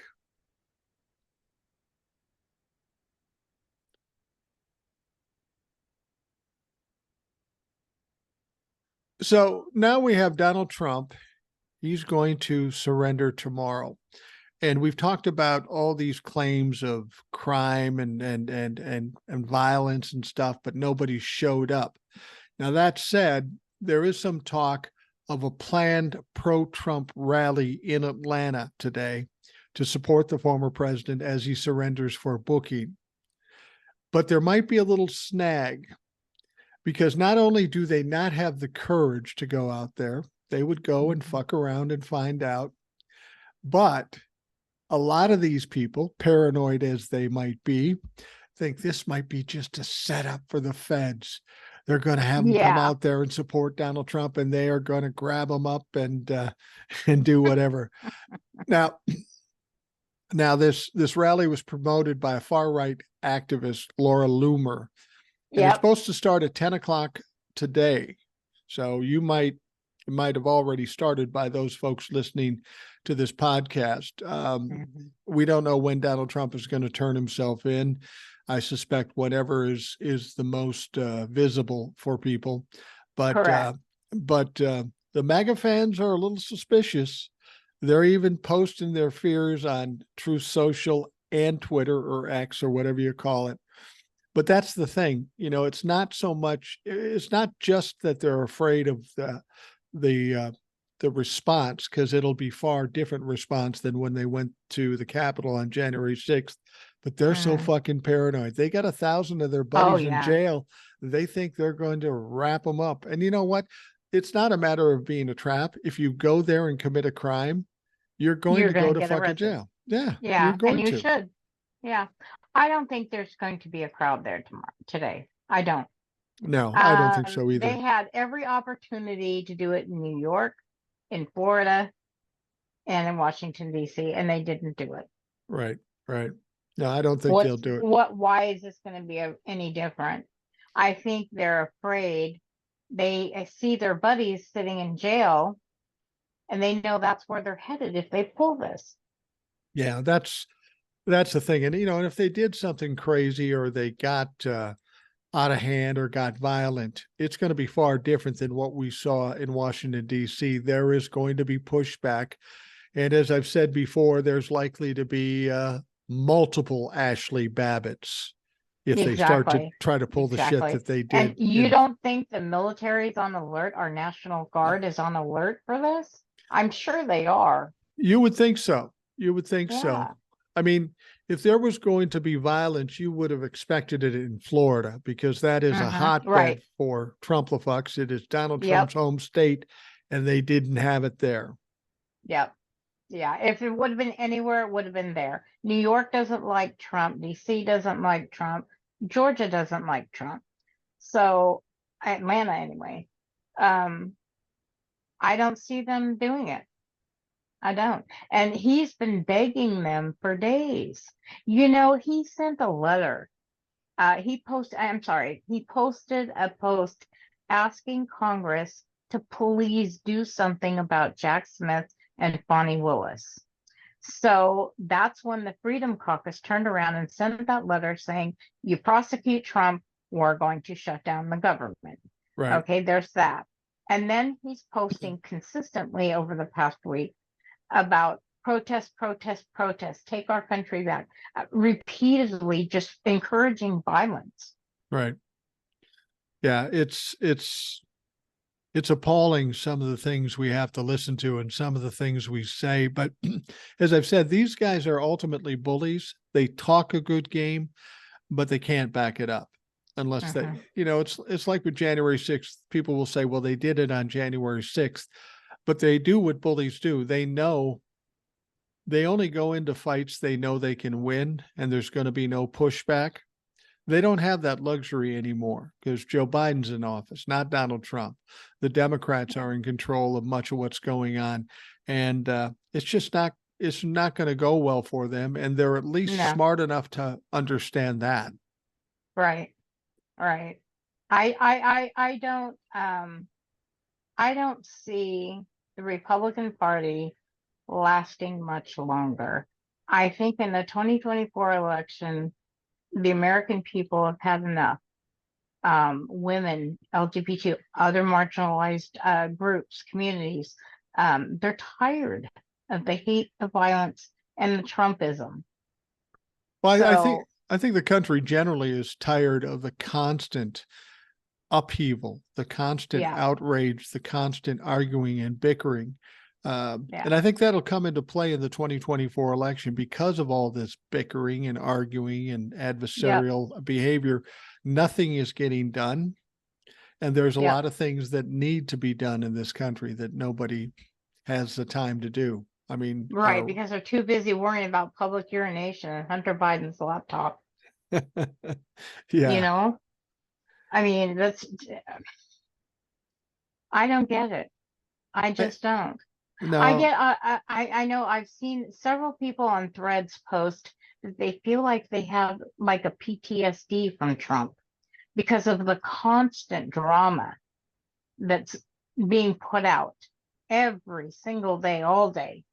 So now we have Donald Trump. He's going to surrender tomorrow. And we've talked about all these claims of crime and violence and stuff, but nobody showed up. Now, that said, there is some talk of a planned pro-Trump rally in Atlanta today to support the former president as he surrenders for booking. But there might be a little snag, because not only do they not have the courage to go out there, they would go and fuck around and find out, but a lot of these people, paranoid as they might be, think this might be just a setup for the feds. They're going to have them come out there and support Donald Trump, and they are going to grab him up and do whatever. Now this rally was promoted by a far right activist, Laura Loomer. And it's supposed to start at 10 o'clock today. So it might have already started by those folks listening to this podcast. We don't know when Donald Trump is going to turn himself in. I suspect whatever is the most visible for people. But the MAGA fans are a little suspicious. They're even posting their fears on Truth Social and Twitter, or X, or whatever you call it. But that's the thing, it's not just that they're afraid of the response, because it'll be far different response than when they went to the Capitol on January 6th. But they're so fucking paranoid. They got 1,000 of their buddies in jail. They think they're going to wrap them up. And you know what? It's not a matter of being a trap. If you go there and commit a crime, you're going to go to fucking jail. Yeah. Yeah. You're going and you to. should. Yeah. I don't think there's going to be a crowd there today. I don't. No, I don't think so They either. had every opportunity to do it in New York, in Florida, and in Washington, D.C., and they didn't do it. Right, right. No, I don't think they'll do it. Why is this going to be any different? I think they're afraid. They see their buddies sitting in jail, and they know that's where they're headed if they pull this. Yeah, that's the thing. And and if they did something crazy or they got out of hand or got violent, it's going to be far different than what we saw in Washington, D.C. There is going to be pushback. And as I've said before, there's likely to be multiple Ashley Babbitts if they start to Exactly. try to pull the shit Exactly. that they And did you in. don't think the military's on alert, our National Guard is on alert for this? I'm sure they are. You would think so. You would think so. Yeah. I mean, if there was going to be violence, you would have expected it in Florida because that is a hotbed Right. for Trumplafucks. It is Donald Yep. Trump's home state, and they didn't have it there. Yep. Yeah. If it would have been anywhere, it would have been there. New York doesn't like Trump. DC doesn't like Trump. Georgia doesn't like Trump. So Atlanta anyway. Um, I don't see them doing it. I don't. And he's been begging them for days. He sent a letter. He posted a post asking Congress to please do something about Jack Smith and Fonnie Willis. So that's when the Freedom Caucus turned around and sent that letter saying, you prosecute Trump, we're going to shut down the government. Right. Okay, there's that. And then he's posting consistently over the past week about protest, protest, protest, take our country back, repeatedly just encouraging violence. Right. Yeah, it's appalling some of the things we have to listen to and some of the things we say. But as I've said, these guys are ultimately bullies. They talk a good game, but they can't back it up unless they, it's like with January 6th. People will say, well, they did it on January 6th, but they do what bullies do. They know they only go into fights they know they can win and there's going to be no pushback. They don't have that luxury anymore because Joe Biden's in office, not Donald Trump. The Democrats are in control of much of what's going on. And it's not going to go well for them. And they're at least No. smart enough to understand that. Right. Right. I don't see the Republican Party lasting much longer. I think in the 2024 election, the American people have had enough. Women, LGBT, other marginalized groups, communities, they're tired of the hate, the violence, and the Trumpism. Well, So, I think the country generally is tired of the constant upheaval, the constant yeah, outrage, the constant arguing and bickering. yeah, And I think that'll come into play in the 2024 election because of all this bickering and arguing and yep, adversarial behavior. Nothing is getting done. And there's a yep. lot of things that need to be done in this country that nobody has the time to do. I mean, Right, because they're too busy worrying about public urination and Hunter Biden's laptop. You yeah, know, I mean, I don't get it. I I, just don't. no, I know I've seen several people on Threads post that they feel like they have like a PTSD from Trump because of the constant drama that's being put out every single day, all day,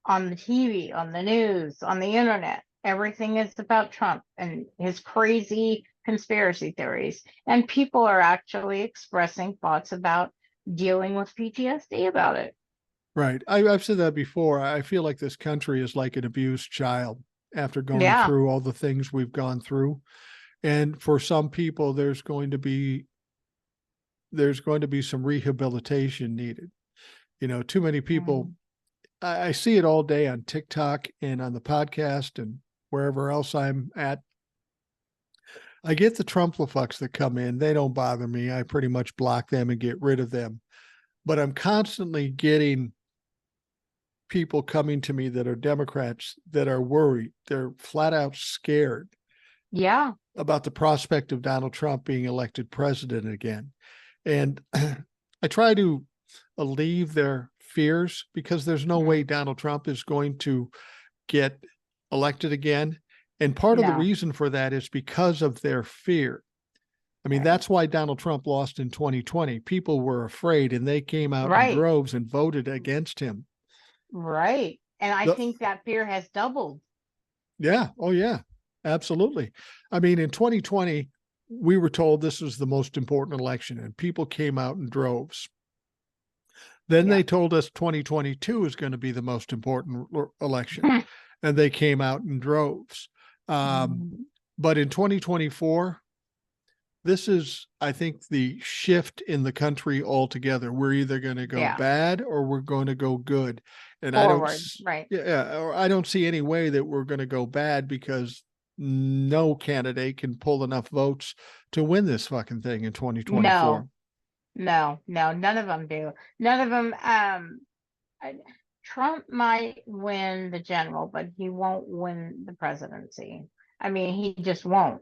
on the TV, on the news, on the internet. Everything is about Trump and his crazy conspiracy theories. And people are actually expressing thoughts about dealing with PTSD about it. right. I've said that before. I feel like this country is like an abused child after going Yeah, through all the things we've gone through. And for some people, there's going to be some rehabilitation needed. Too many people, mm, I see it all day on TikTok and on the podcast and wherever else I'm at. I get the Trumplafucks that come in. They don't bother me. I pretty much block them and get rid of them. But I'm constantly getting people coming to me that are Democrats that are worried. They're flat out scared Yeah. about the prospect of Donald Trump being elected president again. And I try to alleviate their fears because there's no way Donald Trump is going to get elected again. And part of the No. reason for that is because of their fear. I mean, Right. that's why Donald Trump lost in 2020. People were afraid and they came out in Right. droves and voted against him. Right. And I The- think that fear has doubled. yeah. Oh, yeah. Absolutely. I mean, in 2020, we were told this was the most important election and people came out in droves. Then Yeah. they told us 2022 is going to be the most important election, and they came out in droves. But in 2024, this is, I think, the shift in the country altogether. We're either going to go Yeah. bad or we're going to go good. And Forward. Right. or I don't see any way that we're going to go bad because no candidate can pull enough votes to win this fucking thing in 2024. No, none of them do. None of them. Trump might win the general, but he won't win the presidency. I mean, he just won't.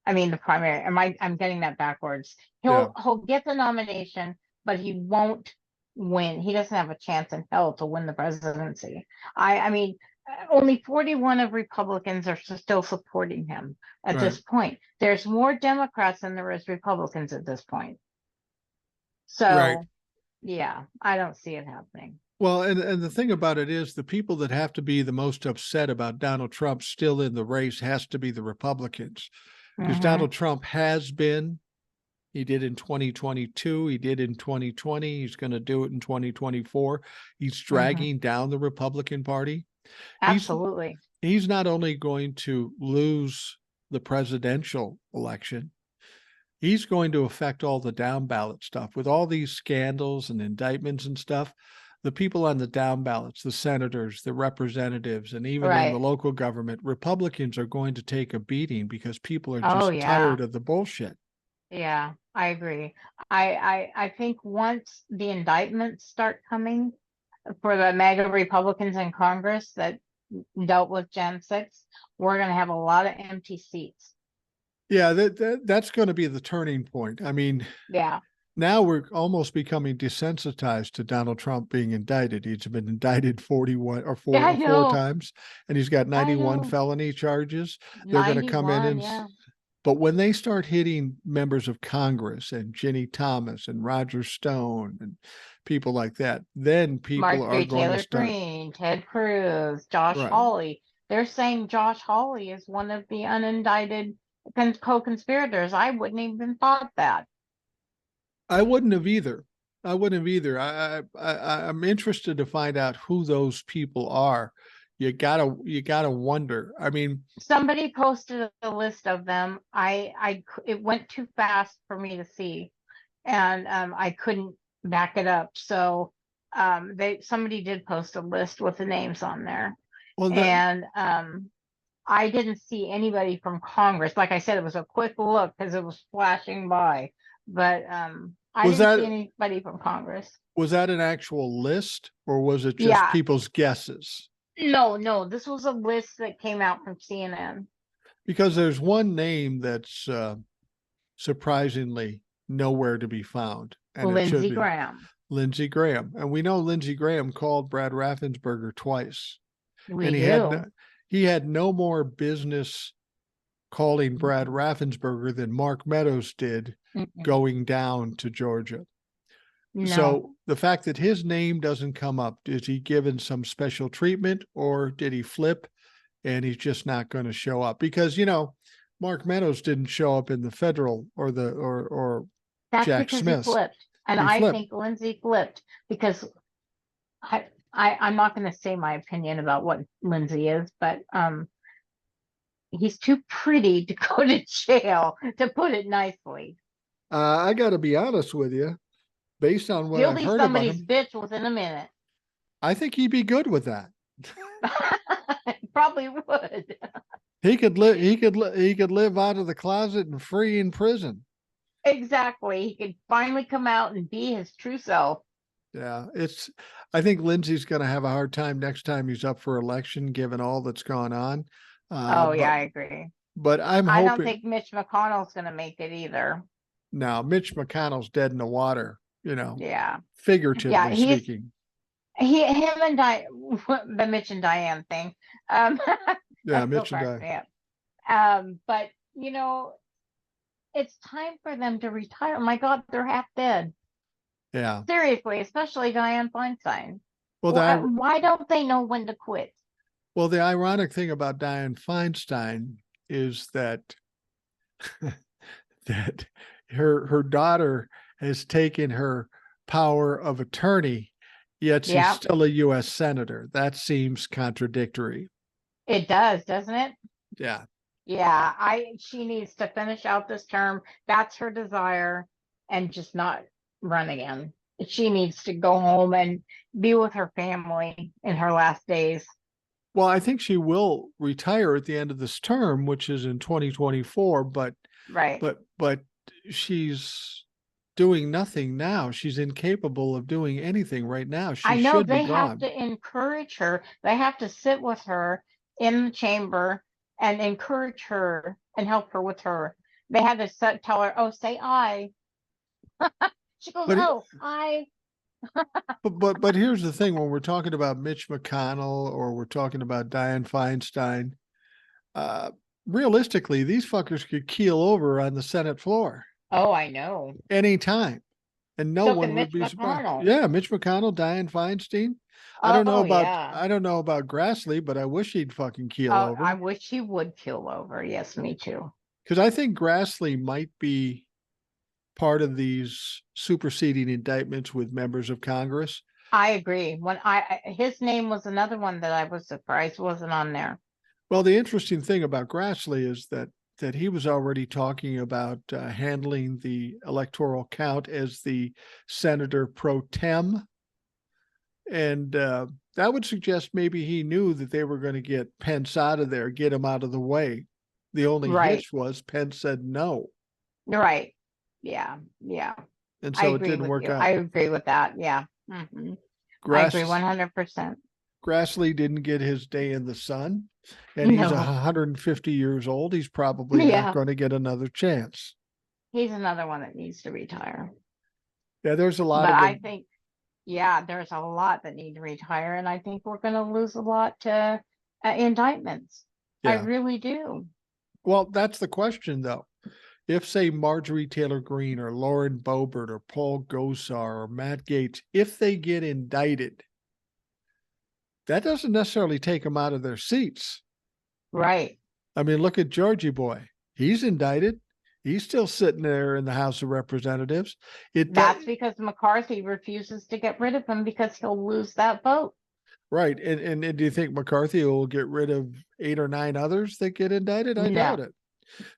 I mean, the primary. I'm getting that backwards. Yeah. He'll get the nomination, but he won't win. He doesn't have a chance in hell to win the presidency. I mean, only 41 of Republicans are still supporting him at Right. this point. There's more Democrats than there is Republicans at this point. Right. So, yeah, I don't see it happening. Well, and the thing about it is the people that have to be the most upset about Donald Trump still in the race has to be the Republicans. Because Donald Trump has been, he did in 2022, he did in 2020, he's going to do it in 2024. He's dragging down the Republican Party. Absolutely. He's not only going to lose the presidential election, he's going to affect all the down ballot stuff with all these scandals and indictments and stuff. The people on the down ballots, the senators, the representatives, and even in the Right. local government, Republicans are going to take a beating because people are Oh, just yeah. tired of the bullshit. Yeah, I agree. I think once the indictments start coming for the MAGA Republicans in Congress that dealt with Jan 6, we're going to have a lot of empty seats. Yeah, that's going to be the turning point. I mean, Yeah. now we're almost becoming desensitized to Donald Trump being indicted. He's been indicted 41 or Yeah, I four know. times, and he's got I 91 know. felony charges. They're going to come in 91, and, yeah. but when they start hitting members of Congress and Ginny Thomas and Roger Stone and people like that, then people are Marjorie going to Taylor start. Greene, Ted Cruz, Josh Right. Hawley. They're saying Josh Hawley is one of the unindicted co-conspirators. I wouldn't even thought that. I wouldn't have either. I wouldn't have either. I'm interested to find out who those people are. You gotta wonder. I mean, Somebody posted a list of them. It went too fast for me to see, and I couldn't back it up. So somebody did post a list with the names on there, well, and I didn't see anybody from Congress. Like I said, it was a quick look because it was flashing by, but I was didn't see that anybody from Congress. was that an actual list or was it just Yeah, people's guesses? no, this was a list that came out from CNN. Because there's one name that's surprisingly nowhere to be found, and it should Lindsey be Graham. Lindsey Graham. And we know Lindsey Graham called Brad Raffensperger twice, We and do. he had no more business calling Brad Raffensperger than Mark Meadows did going down to Georgia. No. So the fact that his name doesn't come up, is he given some special treatment or did he flip and he's just not going to show up? Because, Mark Meadows didn't show up in the federal or That's Jack because Smith. he flipped. And He I flipped. think Lindsey flipped because I'm not going to say my opinion about what Lindsey is, but he's too pretty to go to jail, to put it nicely. I got to be honest with you, based on what He'll I've be heard about somebody's him, bitch within a minute. I think he'd be good with that. Probably would. He could live. He could live out of the closet and free in prison. Exactly. He could finally come out and be his true self. Yeah, I think Lindsey's going to have a hard time next time he's up for election, given all that's gone on. Oh, yeah, I agree. but I'm I don't hoping think Mitch McConnell's going to make it either. now Mitch McConnell's dead in the water, Yeah. Yeah. figuratively speaking. Him and Diane, the Mitch and Diane thing. Yeah, That still Mitch and cracks I. me up. But it's time for them to retire. My God, they're half dead. Yeah. Seriously, especially Diane Feinstein. Well, the Why don't they know when to quit? well, the ironic thing about Dianne Feinstein is that that her daughter has taken her power of attorney, yet she's Yeah, still a U.S. senator. That seems contradictory. it does, doesn't it? Yeah. Yeah, she needs to finish out this term. That's her desire, and just not run again. She needs to go home and be with her family in her last days. Well, I think she will retire at the end of this term, which is in 2024, Right. but she's doing nothing now. She's incapable of doing anything right now. She I know should be they have gone. to encourage her. They have to sit with her in the chamber and encourage her and help her with her. They had to tell her, "Oh, say I." She goes, But "Oh, I." but here's the thing: when we're talking about Mitch McConnell or we're talking about Dianne Feinstein, uh, realistically, these fuckers could keel over on the Senate floor Oh, I know. anytime, and no So one can would Mitch be surprised. McConnell. Yeah, Mitch McConnell, Dianne Feinstein. Oh, yeah. I don't know about Grassley, but I wish he'd fucking keel Oh, I over wish he would keel over. Yes, me too. because I think Grassley might be part of these superseding indictments with members of Congress. I agree. His name was another one that I was surprised wasn't on there. Well, the interesting thing about Grassley is that he was already talking about handling the electoral count as the senator pro tem, and that would suggest maybe he knew that they were going to get Pence out of there, get him out of the way. The only Right. hitch was Pence said no, Right. Yeah. Yeah. and I so it agree didn't with work you. I out. agree with that. Yeah. I agree Grass 100%. Grassley didn't get his day in the sun, and he's No. 150 years old. He's probably not Yeah. going to get another chance. He's another one that needs to retire. Yeah, there's a lot But of I them. think, yeah, there's a lot that need to retire, and I think we're going to lose a lot to indictments. I Yeah. really do. Well, that's the question, though. If, say, Marjorie Taylor Greene or Lauren Boebert or Paul Gosar or Matt Gaetz, if they get indicted, that doesn't necessarily take them out of their seats. Right. I mean, look at Georgie Boy. He's indicted. He's still sitting there in the House of Representatives. That's because McCarthy refuses to get rid of him because he'll lose that vote. Right. And do you think McCarthy will get rid of 8 or 9 others that get indicted? I doubt No, it.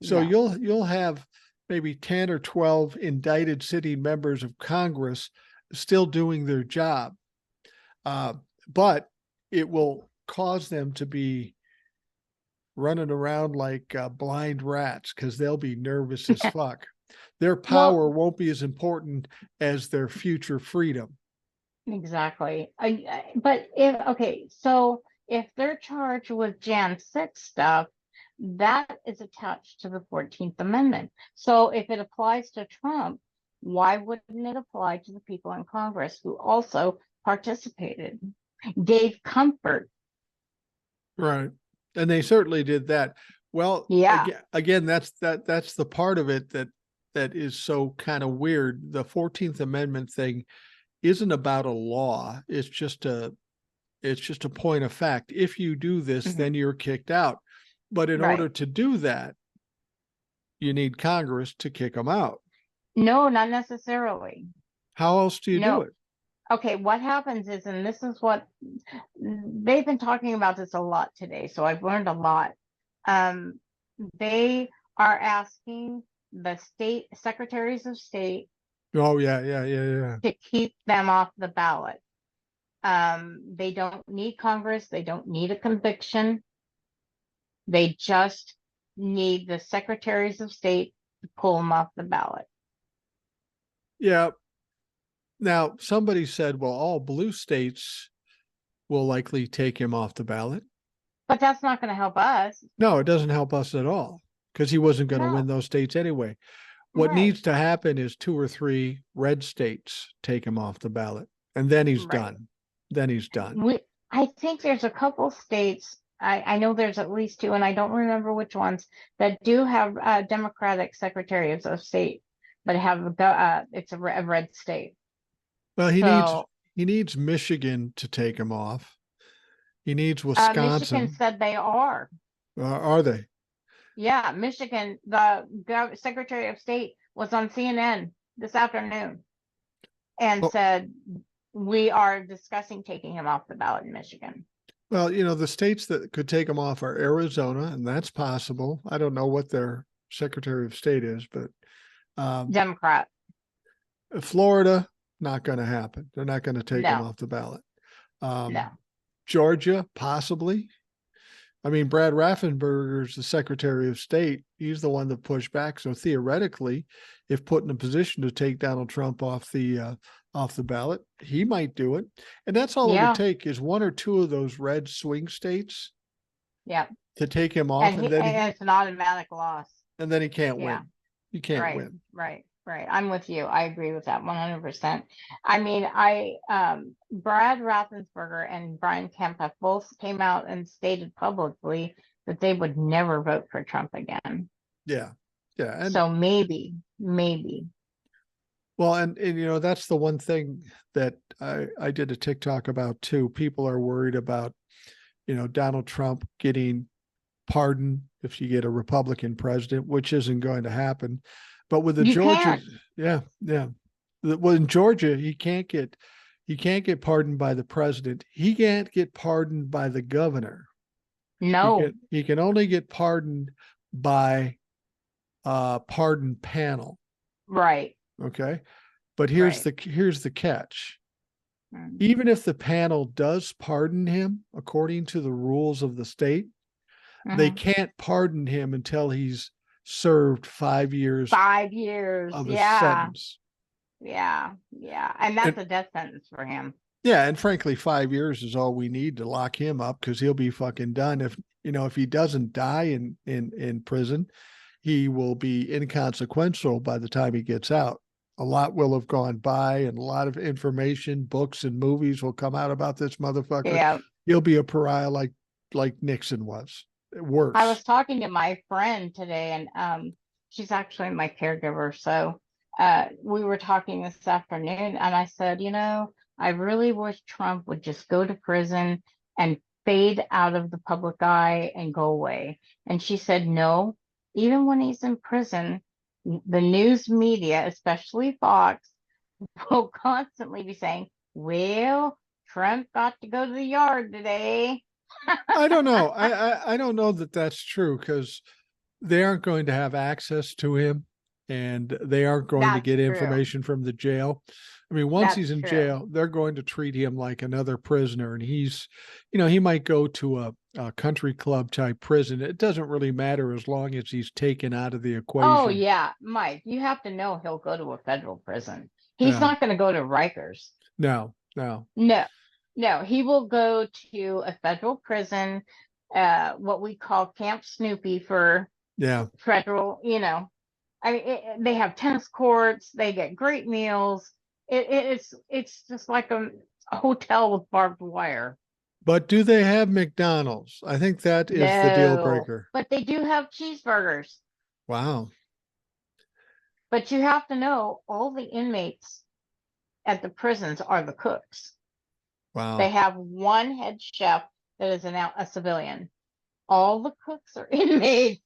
So no. you'll have maybe 10 or 12 indicted sitting members of Congress still doing their job. But it will cause them to be running around like blind rats because they'll be nervous as fuck. Their power Well, won't be as important as their future freedom. exactly. But so if they're charged with Jan 6 stuff, that is attached to the 14th Amendment. So if it applies to Trump, why wouldn't it apply to the people in Congress who also participated, gave comfort? Right. And they certainly did that. Well, Yeah, again, that's the part of it that is so kind of weird. The 14th Amendment thing isn't about a law. It's just a point of fact. If you do this, mhm, then you're kicked out. But in order right. to do that, you need Congress to kick them out. No, not necessarily. How else do you do No. it? Okay, what happens is, and this is what they've been talking about this a lot today, so I've learned a lot. Um, they are asking the state secretaries of state Oh yeah. to keep them off the ballot. They don't need Congress, they don't need a conviction. They just need the secretaries of state to pull them off the ballot. Yeah. Now somebody said, well, all blue states will likely take him off the ballot. But that's not going to help us. No, it doesn't help us at all. because he wasn't going to win No, those states anyway. What right, needs to happen is 2 or 3 red states take him off the ballot, and then he's right. done. Then he's done. I think there's a couple states, I know there's at least 2, and I don't remember which ones, that do have Democratic secretaries of state, but have it's a red state. Well, So he needs Michigan to take him off. He needs Michigan Wisconsin. said they are. Are they? Yeah, Michigan, the Secretary of State was on CNN this afternoon and Well, said, we are discussing taking him off the ballot in Michigan. well, the states that could take him off are Arizona, and that's possible. I don't know what their Secretary of State is, but Democrat. Florida, not going to happen. They're not going to take him No, off the ballot. no. Georgia, possibly. I mean, Brad Raffensperger's the Secretary of State. He's the one that pushed back. So theoretically, if put in a position to take Donald Trump off the ballot, he might do it. And that's all it would Yeah, take is 1 or 2 of those red swing states yeah. to take him off, and And it's an automatic loss. he can't Yeah, win. He can't right, win. right, right. I'm with you. I agree with that 100%. I mean, Brad Raffensperger and Brian Kemp have both came out and stated publicly that they would never vote for Trump again. Yeah. Yeah. And So maybe. well, and that's the one thing that I did a TikTok about too. People are worried about, Donald Trump getting pardoned if you get a Republican president, which isn't going to happen. But with the You Georgia, can't. yeah, yeah. Well, in Georgia, he can't get pardoned by the president. He can't get pardoned by the governor. No. He can only get pardoned by a pardon panel. Right. Okay. But Right. here's the catch. Mm. Even if the panel does pardon him according to the rules of the state, they Mhm. can't pardon him until he's served 5 years 5 years. of a Yeah. sentence. Yeah. Yeah. And that's And a death sentence for him. yeah, and frankly, 5 years is all we need to lock him up, because he'll be fucking done. If he doesn't die in prison, he will be inconsequential by the time he gets out. A lot will have gone by, and a lot of information, books and movies will come out about this motherfucker. Yeah. He'll be a pariah like Nixon was. Worse. I was talking to my friend today, and she's actually my caregiver. So we were talking this afternoon, and I said, I really wish Trump would just go to prison and fade out of the public eye and go away. And she said, no, even when he's in prison, the news media, especially Fox, will constantly be saying, well, Trump got to go to the yard today. I don't know. I don't know that that's true, because they aren't going to have access to him, and they aren't going to That's get true. information from the jail. I mean, once That's he's in true. jail, they're going to treat him like another prisoner, and he's, he might go to a country club type prison. It doesn't really matter as long as he's taken out of the equation. Oh, yeah, Mike, you have to know he'll go to a federal prison. He's Yeah. not going to go to Rikers. No. No, he will go to a federal prison, what we call Camp Snoopy for Yeah. federal, I mean, they have tennis courts, they get great meals. It's just like a hotel with barbed wire. But do they have McDonald's? I think that is the deal No, breaker. but they do have cheeseburgers. Wow. But you have to know all the inmates at the prisons are the cooks. Wow. They have one head chef that is a civilian. All the cooks are inmates.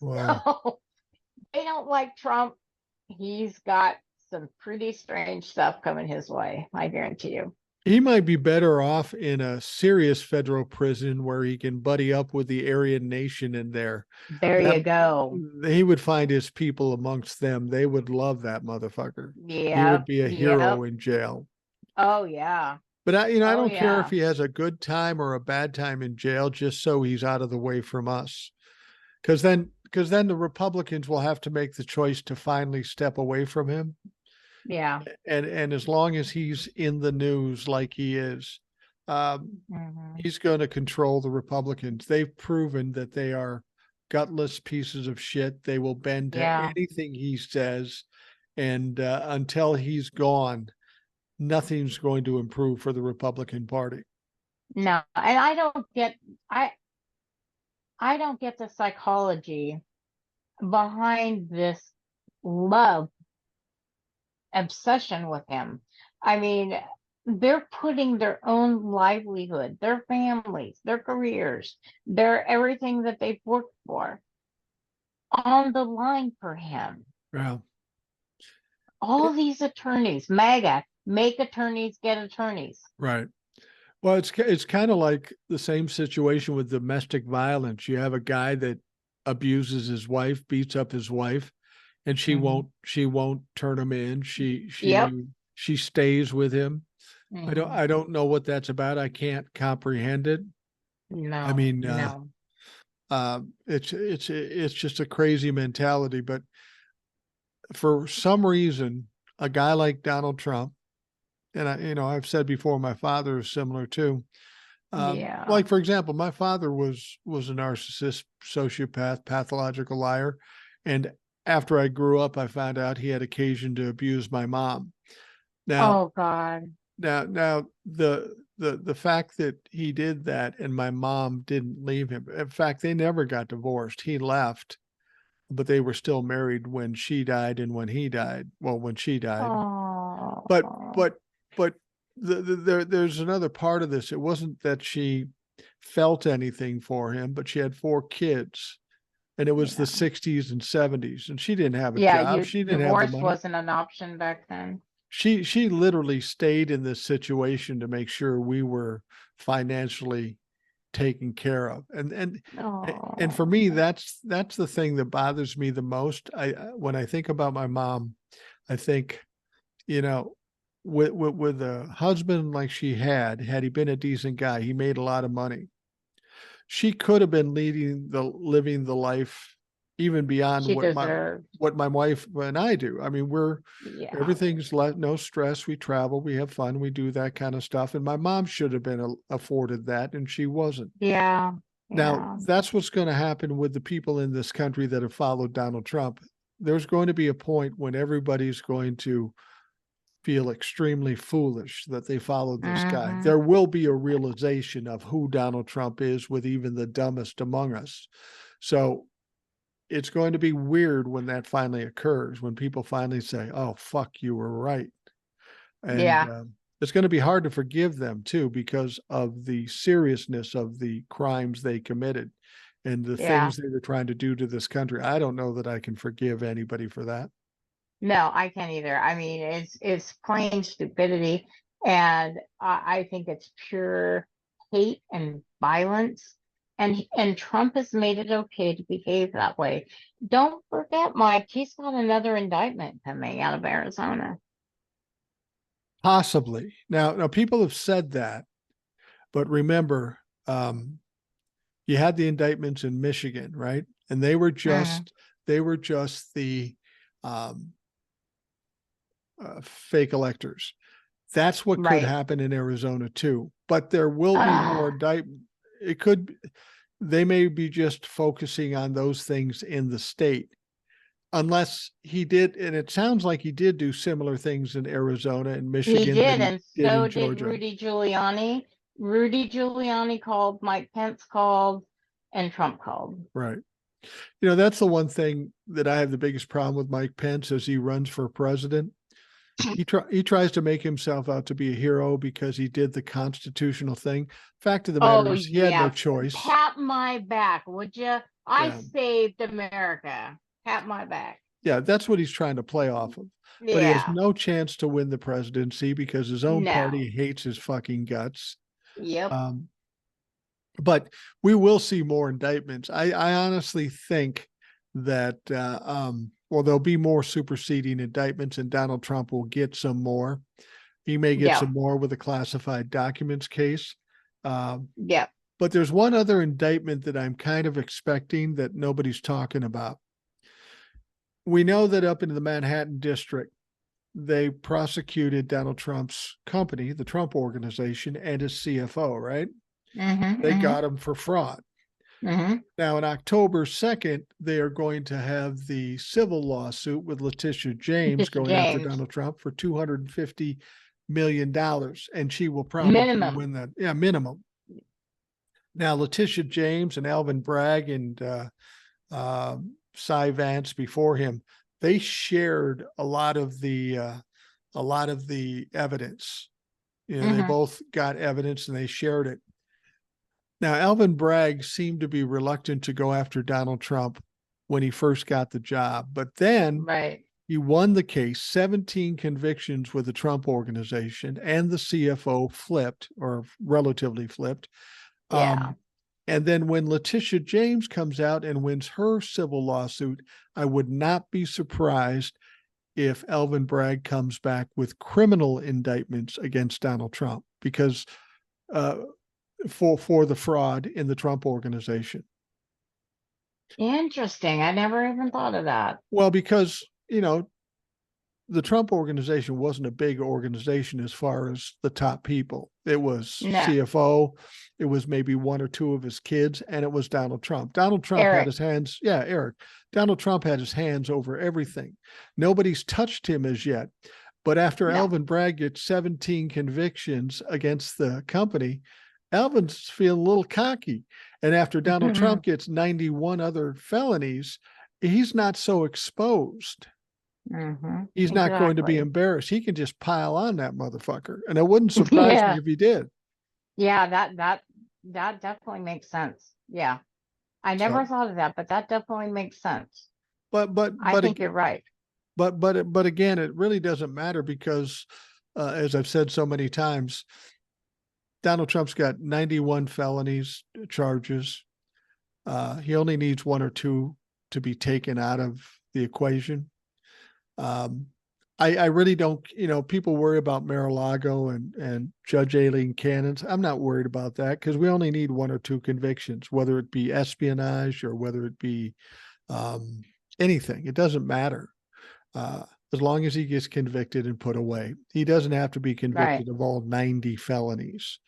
Wow. So they don't like Trump. He's got some pretty strange stuff coming his way, I guarantee you. He might be better off in a serious federal prison where he can buddy up with the Aryan nation in there. There you go. He would find his people amongst them. They would love that motherfucker. Yeah. He would be a hero in jail. Oh, yeah. But I don't care yeah. if he has a good time or a bad time in jail, just so he's out of the way from us. Because then the Republicans will have to make the choice to finally step away from him. Yeah. And as long as he's in the news like he is, he's going to control the Republicans. They've proven that they are gutless pieces of shit. They will bend to Yeah. anything he says. And until he's gone, nothing's going to improve for the Republican Party. No, and I I don't get the psychology behind this love obsession with him. I mean, they're putting their own livelihood, their families, their careers, their everything that they've worked for on the line for him. Yeah. All these attorneys, MAGA, make attorneys get attorneys. Right. Well, it's kind of like the same situation with domestic violence. You have a guy that abuses his wife, beats up his wife, and she won't turn him in. Yep. She stays with him. Mhm. I don't know what that's about. I can't comprehend it. I No, mean, no. it's just a crazy mentality. But for some reason, a guy like Donald Trump, and I've said before, my father is similar too. Yeah. Like for example, my father was a narcissist, sociopath, pathological liar, and after I grew up, I found out he had occasion to abuse my mom. Now, Oh God. now the fact that he did that and my mom didn't leave him. In fact, they never got divorced. He left, but they were still married when she died and when he died. Well, when she died. But Oh. but but there's another part of this. It wasn't that she felt anything for him, but she had 4 kids, and it was the Yeah. 60s and 70s, and she didn't have a Yeah, job. you She didn't have the divorce money. wasn't an option back then. She literally stayed in this situation to make sure we were financially taken care of. And for Oh. me, that's the thing that bothers me the most. When I think about my mom, I think, you know, with a husband like she had he been a decent guy, he made a lot of money. She could have been living the life even beyond She deserved. what my wife and I do. I mean, Yeah. everything's no stress. We travel, we have fun, we do that kind of stuff. And my mom should have been afforded that, and she wasn't. Yeah. Now, Yeah. that's what's going to happen with the people in this country that have followed Donald Trump. There's going to be a point when everybody's going to feel extremely foolish that they followed this guy. Hmm. There will be a realization of who Donald Trump is with even the dumbest among us. So it's going to be weird when that finally occurs, when people finally say, oh, fuck, you were right. And Yeah. it's going to be hard to forgive them too, because of the seriousness of the crimes they committed and the Yeah. things they were trying to do to this country. I don't know that I can forgive anybody for that. No, I can't either. I mean, it's plain stupidity, and I think it's pure hate and violence. And Trump has made it okay to behave that way. Don't forget, Mike, he's got another indictment coming out of Arizona. Possibly. Now people have said that, but remember, um, you had the indictments in Michigan, right? And Mm, they were just the um, fake electors. That's what could right. happen in Arizona too. But there will be more Ah, indictment. It could. They may be just focusing on those things in the state, unless he did, and it sounds like he did do similar things in Arizona and he Michigan that did, he and did in so did Georgia. Rudy Giuliani. Rudy Giuliani called, Mike Pence called, and Trump called. Right. That's the one thing that I have the biggest problem with Mike Pence as he runs for president. He tries to make himself out to be a hero because he did the constitutional thing. Fact of the matter Oh is he had no yeah, choice. pat my back, would you? I Yeah. saved America. Pat my back. Yeah, that's what he's trying to play off of. But he has Yeah. no chance to win the presidency because his own No. party hates his fucking guts. Yep. Um, but we will see more indictments. I honestly think that well, there'll be more superseding indictments, and Donald Trump will get some more. He may get Yep. some more with a classified documents case. Um, Yep. but there's one other indictment that I'm kind of expecting that nobody's talking about. We know that up into the Manhattan district, they prosecuted Donald Trump's company, the Trump Organization, and his CFO, right? Mm-hmm, They mm-hmm. got him for fraud. Mhm. Now, on October 2nd, they are going to have the civil lawsuit with Letitia James Just going after James. Donald Trump for $250 million. And she will probably Minimum. win that. Yeah, minimum. Now, Letitia James and Alvin Bragg and Cy Vance before him, they shared a lot of the evidence. You know, they Mhm. both got evidence and they shared it. Now, Alvin Bragg seemed to be reluctant to go after Donald Trump when he first got the job, but then Right. he won the case, 17 convictions with the Trump organization, and the CFO flipped, or relatively flipped. Yeah. And then when Letitia James comes out and wins her civil lawsuit, I would not be surprised if Alvin Bragg comes back with criminal indictments against Donald Trump because uh, for the fraud in the Trump organization. Interesting. I never even thought of that. Well, because the Trump organization wasn't a big organization as far as the top people. It was No. CFO, it was maybe one or two of his kids, and it was Donald Trump. Donald Trump had Eric. his hands, yeah, Eric. Donald Trump had his hands over everything. Nobody's touched him as yet. But after No. Alvin Bragg gets 17 convictions against the company, Alvin's feeling a little cocky. And after Donald Trump gets 91 other felonies, he's not so exposed. Mm-hmm. He's not going to be Exactly. embarrassed. He can just pile on that motherfucker. And it wouldn't surprise me Yeah. if he did. Yeah, that definitely makes sense. Yeah. I never So, thought of that, but that definitely makes sense. but, but, I but, think you're right. but again, it really doesn't matter because, as I've said so many times, Donald Trump's got 91 felonies charges. He only needs one or two to be taken out of the equation. Um, I really don't, people worry about Mar-a-Lago and Judge Aileen Cannons. I'm not worried about that because we only need one or two convictions, whether it be espionage or whether it be um, anything. It doesn't matter. Uh, as long as he gets convicted and put away. He doesn't have to be Right. convicted of all 90 felonies.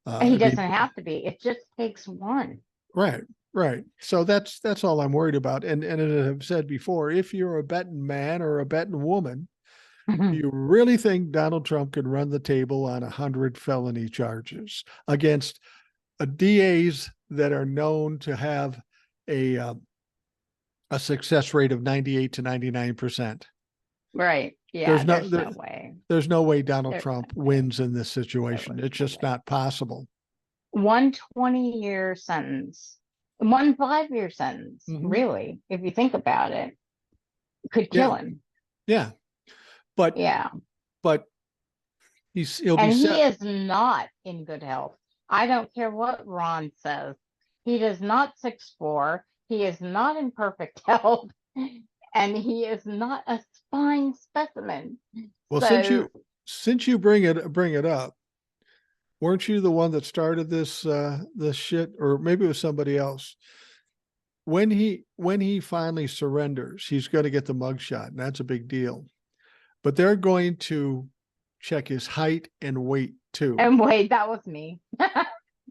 He I mean, doesn't have to be. It just takes one. right, right. So that's all I'm worried about. And as I've said before, if you're a betting man or a betting woman, do you really think Donald Trump could run the table on 100 felony charges against DAs that are known to have a uh, a success rate of 98 to 99%? Right. Yeah, There's no there's there, no way. there's no way Donald There's Trump no way. wins in this There situation. was It's no just way. not possible. 120-year sentence, 1 5-year sentence, Mm-hmm. really, if you think about it, could Yeah, kill him. yeah, but Yeah. but he'll be And he set. is not in good health. I don't care what Ron says. He does not 6'4". He is not in perfect health. And he is not a fine specimen. Well, So since you bring it up, weren't you the one that started this shit, or maybe it was somebody else? When he finally surrenders, he's going to get the mugshot, and that's a big deal. But they're going to check his height and weight too. and wait, that was me.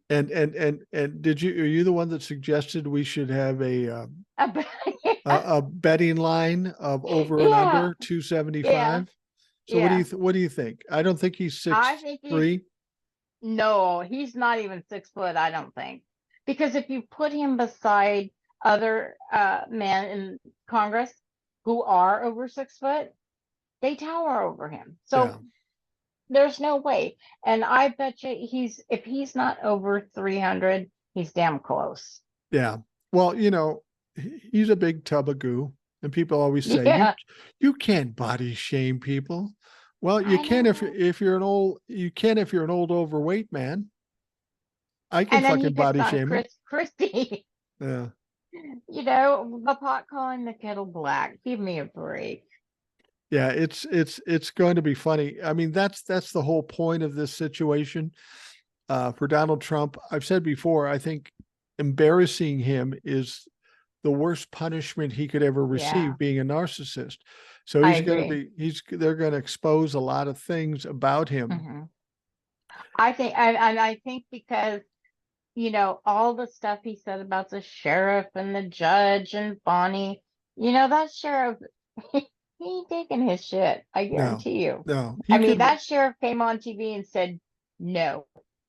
And are you the one that suggested we should have a Yeah, a betting line of over and yeah, under yeah, 275? So yeah. what do you think? I don't think he's I six think he's three. no, he's not even 6 foot, I don't think. Because if you put him beside other men in Congress who are over 6 foot, they tower over him. Yeah, So there's no way. And I bet you if he's not over 300, he's damn close. yeah. Well, he's a big tub of goo, and people always say Yeah, you can't body shame people. Well, you I can know. if you're an old you can if you're an old overweight man. I can And then he fucking picks body on shame him. Christie. Yeah. The pot calling the kettle black. Give me a break. Yeah, it's going to be funny. I mean, that's the whole point of this situation. For Donald Trump, I've said before, I think embarrassing him is the worst punishment he could ever Yeah, receive, being a narcissist. So I agree. they're going to expose a lot of things about him. Hmm. I think, and I think because all the stuff he said about the sheriff and the judge and Bonnie, that sheriff, he ain't taking his shit. I No, guarantee you. no, I he mean, could, that sheriff came on TV and said, no,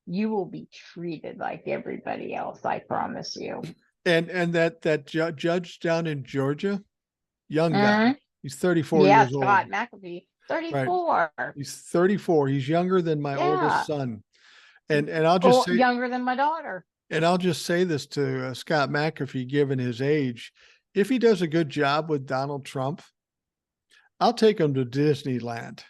you will be treated like everybody else. I promise you. and that judge down in Georgia, young guy, Mhm. he's 34 Yeah, years old, Scott McAfee, right? 34. He's 34. He's younger than my oldest Yeah. son. And I'll just Oh, say, younger than my daughter. and I'll just say this to Scott McAfee, given his age, if he does a good job with Donald Trump, I'll take him to Disneyland.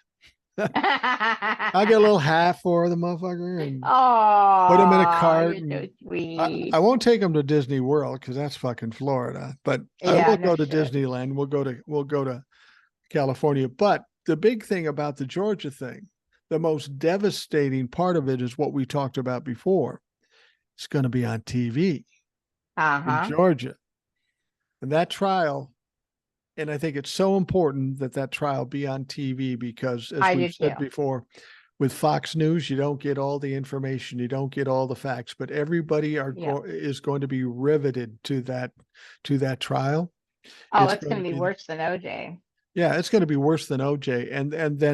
I'll get a little hat for the motherfucker and put him in a Oh, cart. you're so And I sweet. won't take him to Disney World because that's fucking Florida. But I Yeah, will no go to shit. Disneyland. We'll go to California. But the big thing about the Georgia thing, the most devastating part of it is what we talked about before. It's going to be on TV in Uh-huh. Georgia. And that trial, and I think it's so important that that trial be on TV because, as I we've do said too. before, with Fox News, you don't get all the information, you don't get all the facts, but everybody Yeah. is going to be riveted to that trial. Oh, It's it's going gonna to be be, worse than OJ. yeah, it's going to be worse than OJ,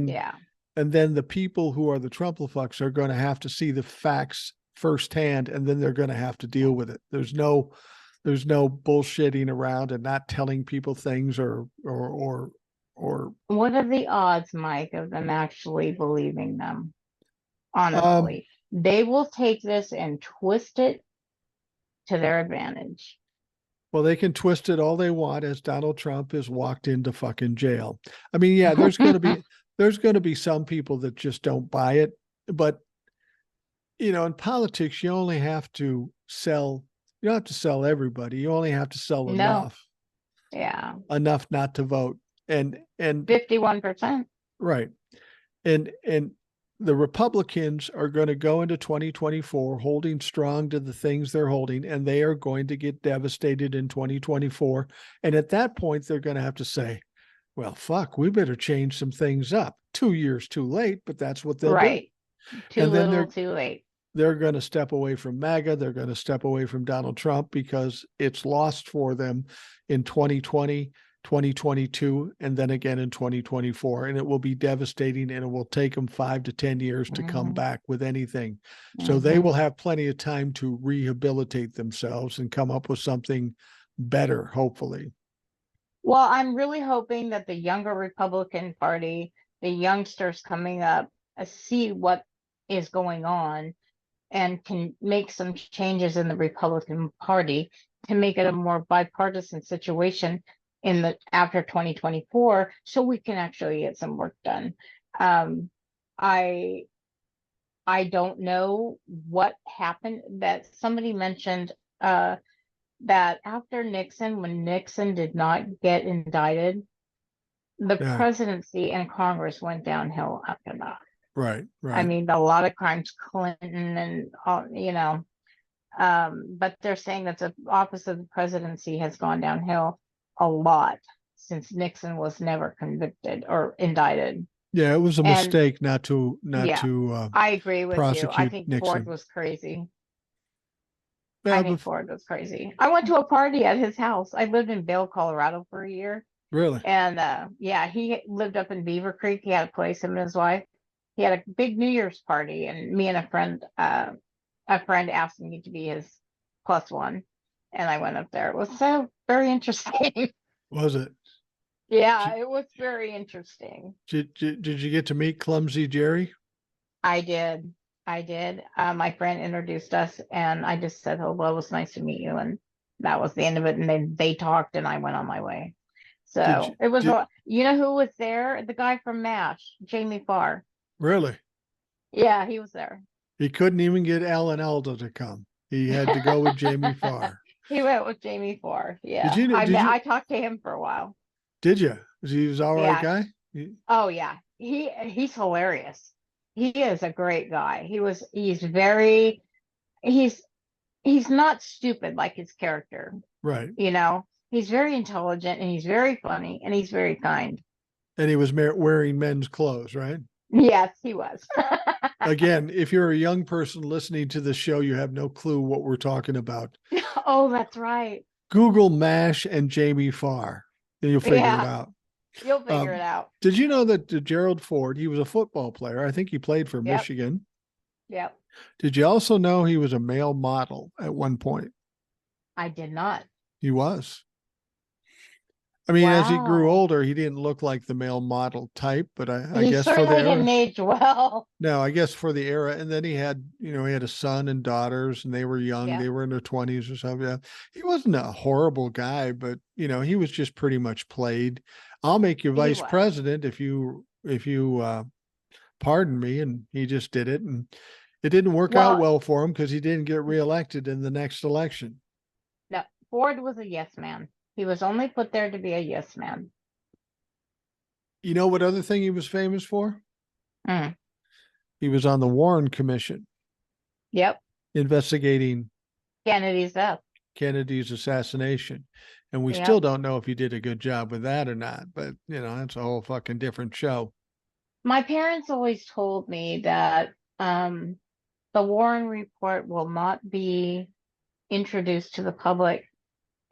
Yeah. and then the people who are the Trumplefucks are going to have to see the facts firsthand, and then they're going to have to deal with it. There's no bullshitting around and not telling people things or What are the odds, Mike, of them actually believing them? um Honestly, they will take this and twist it to their advantage. well, they can twist it all they want as Donald Trump is walked into fucking jail. I mean, yeah, there's going to be some people that just don't buy it, but in politics you only have to sell you don't have to sell everybody. You only have to sell No. enough, Yeah. enough not to vote. And 51%. right. And the Republicans are going to go into 2024 holding strong to the things they're holding, and they are going to get devastated in 2024. And at that point, they're going to have to say, well, fuck, we better change some things up. 2 years too late, but that's what they'll do. Right. Too And then little, they're too late. they're going to step away from MAGA. They're going to step away from Donald Trump because it's lost for them in 2020, 2022, and then again in 2024. And it will be devastating, and it will take them 5 to 10 years to come Hmm. back with anything. So they Hmm. will have plenty of time to rehabilitate themselves and come up with something better, hopefully. Well, I'm really hoping that the younger Republican Party, the youngsters coming up, see what is going on and can make some changes in the Republican Party to make it a more bipartisan situation in the after 2024, so we can actually get some work done. Um, I I don't know what happened that somebody mentioned that after Nixon, when Nixon did not get indicted, the Yeah, presidency and Congress went downhill after that. right, I right. mean, a lot of crimes, Clinton and but they're saying that the office of the presidency has gone downhill a lot since Nixon was never convicted or indicted. Yeah, it was a And mistake not yeah, to I agree with you. I prosecute think Ford Nixon. was crazy. I Yeah, think but Ford was crazy. I went to a party at his house. I lived in Vail, Colorado for a year. really, And yeah, he lived up in Beaver Creek. He had a place, him and his wife. He had a big New Year's party, and me and a friend asked me to be his plus one. And I went up there. It was so very interesting. was it? Yeah, it was very interesting. Did you get to meet Clumsy Jerry? I did. I did. My friend introduced us, and I just said, hello, it was nice to meet you. And that was the end of it. And then they talked, and I went on my way. Did you So it was, did you know who was there? The guy from MASH, Jamie Farr. really? Yeah, he was there. He couldn't even get Alan Alda to come. He had to go with Jamie Farr. He went with Jamie Farr. Did Yeah, you I did met. you I talked to him for a while. did you? He was all right Yeah. guy? Oh yeah. He's hilarious. He is a great guy. He's very he's he's not stupid like his character. Right. He's very intelligent and he's very funny and he's very kind. And he was wearing men's clothes, right? Yes, he was. Again, if you're a young person listening to the show, you have no clue what we're talking about. Oh, that's right. Google MASH and Jamie Farr, and you'll figure it Yeah, out. you'll figure it Um, out. did you know that Gerald Ford, he was a football player? I think he played for Yep, Michigan. yep. Did you also know he was a male model at one point? I did not. He was. I mean, as he grew Wow. older, he didn't look like the male model type, but I He guess for the certainly didn't era, age well. no, I guess for the era. And then he had, he had a son and daughters, and they were young. Yep, They were in their 20s or something. Yeah. He wasn't a horrible guy, but he was just pretty much played. I'll make you he vice was. president if you pardon me. And he just did it. And it didn't work out Well, well for him because he didn't get reelected in the next election. no, Ford was a yes man. He was only put there to be a yes man. You know what other thing he was famous for? Mm, He was on the Warren Commission yep, investigating Kennedy's death. Kennedy's assassination. And we still Yep. don't know if he did a good job with that or not, but that's a whole fucking different show. My parents always told me that the Warren report will not be introduced to the public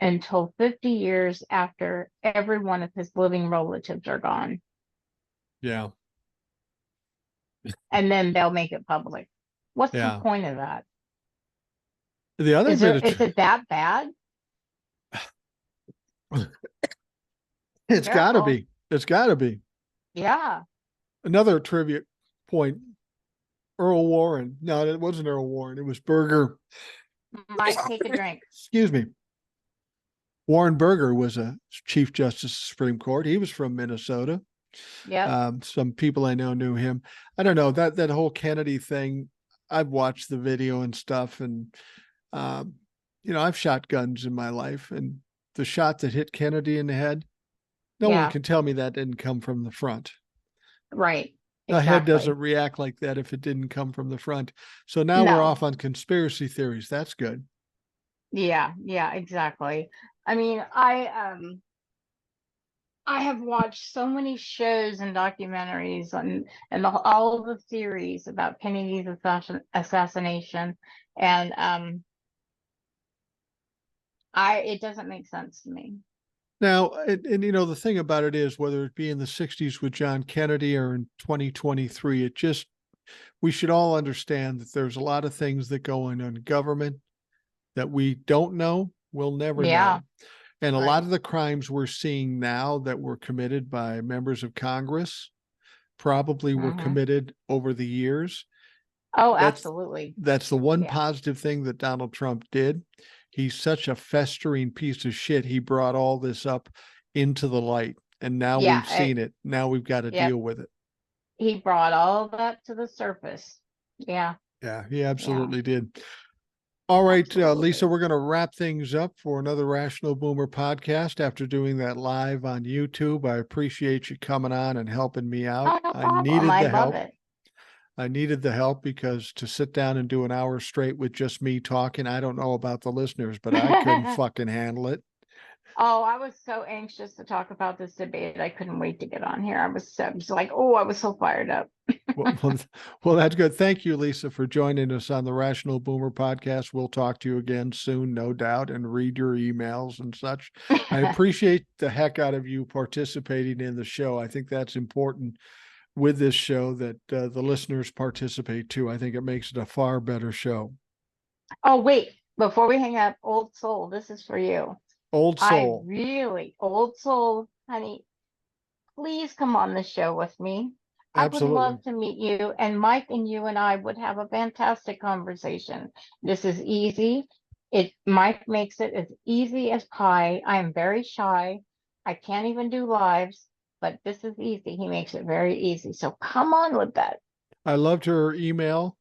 until 50 years after every one of his living relatives are gone. Yeah. And then they'll make it public. What's the Yeah. point of that? The other bit Is it that bad? it's gotta Careful. be. It's gotta be. Yeah. Another trivia point. Earl Warren. No, it wasn't Earl Warren. It was Berger. Might take a drink. Excuse me. Warren Berger was a Chief Justice of the Supreme Court. He was from Minnesota. Yep. Some people I know knew him. I don't know that whole Kennedy thing. I've watched the video and stuff, and um, I've shot guns in my life, and the shot that hit Kennedy in the head, no one Yeah. can tell me that didn't come from the front. Right. A head Exactly. doesn't react like that if it didn't come from the front. So now we're No. off on conspiracy theories. That's good. Yeah. Yeah. Exactly. I mean, I have watched so many shows and documentaries all of the theories about Kennedy's assassination, and it doesn't make sense to me. Now, and the thing about it is, whether it be in the 60s with John Kennedy or in 2023, we should all understand that there's a lot of things that go on in government that we don't know, we'll never Yeah. know. And a lot Right. of the crimes we're seeing now that were committed by members of Congress probably were Hmm. committed over the years. Oh, That's absolutely. that's the one Yeah. positive thing that Donald Trump did. He's such a festering piece of shit. He brought all this up into the light, and now we've Yeah. seen it. Now we've got to Yep. deal with it. He brought all that to the surface. Yeah. Yeah, he Yeah. absolutely did. All right, Lisa, Absolutely. we're going to wrap things up for another Rational Boomer podcast after doing that live on YouTube. I appreciate you coming on and helping me out. Oh, no I problem. needed I the love help. it. I needed the help because to sit down and do an hour straight with just me talking, I don't know about the listeners, but I couldn't fucking handle it. Oh, I was so anxious to talk about this debate. I couldn't wait to get on here. I was like, oh, I was so fired up. Well, well, that's good. Thank you, Lisa, for joining us on the Rational Boomer podcast. We'll talk to you again soon, no doubt, and read your emails and such. I appreciate the heck out of you participating in the show. I think that's important with this show that the listeners participate too. I think it makes it a far better show. Oh, wait, before we hang up, old soul, this is for you. Old soul. Old soul, honey, please come on the show with me. I would Absolutely. love to meet you, and Mike and you and I would have a fantastic conversation. This is easy. Mike makes it as easy as pie. I am very shy. I can't even do lives, but this is easy. He makes it very easy. So come on with that. I loved her email.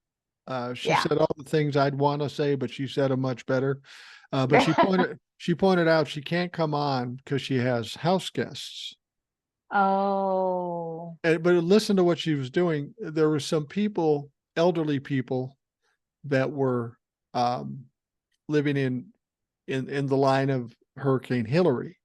She Yeah. said all the things I'd want to say, but she said them much better. But she pointed out she can't come on because she has house guests. Oh, But listen to what she was doing. There were some people, elderly people, that were living in the line of Hurricane Hillary,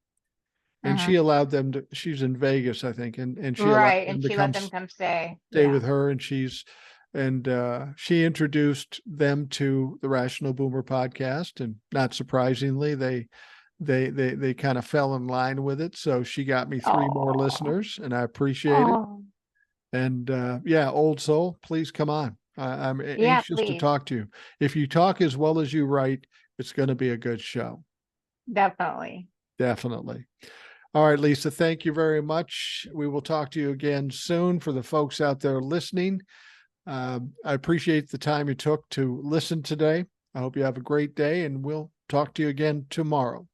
And she allowed them to, she's in Vegas, I think, and she allowed Right, them and to she let them come stay. stay Yeah. with her, and she introduced them to the Rational Boomer podcast, and not surprisingly, they kind of fell in line with it. So she got me 3 more Oh, listeners, and I appreciate it. oh, And yeah, Old Soul, please come on. I'm yeah, anxious to please, talk to you. If you talk as well as you write, it's going to be a good show. definitely. Definitely. All right, Lisa, thank you very much. We will talk to you again soon. For the folks out there listening, I appreciate the time you took to listen today. I hope you have a great day, and we'll talk to you again tomorrow.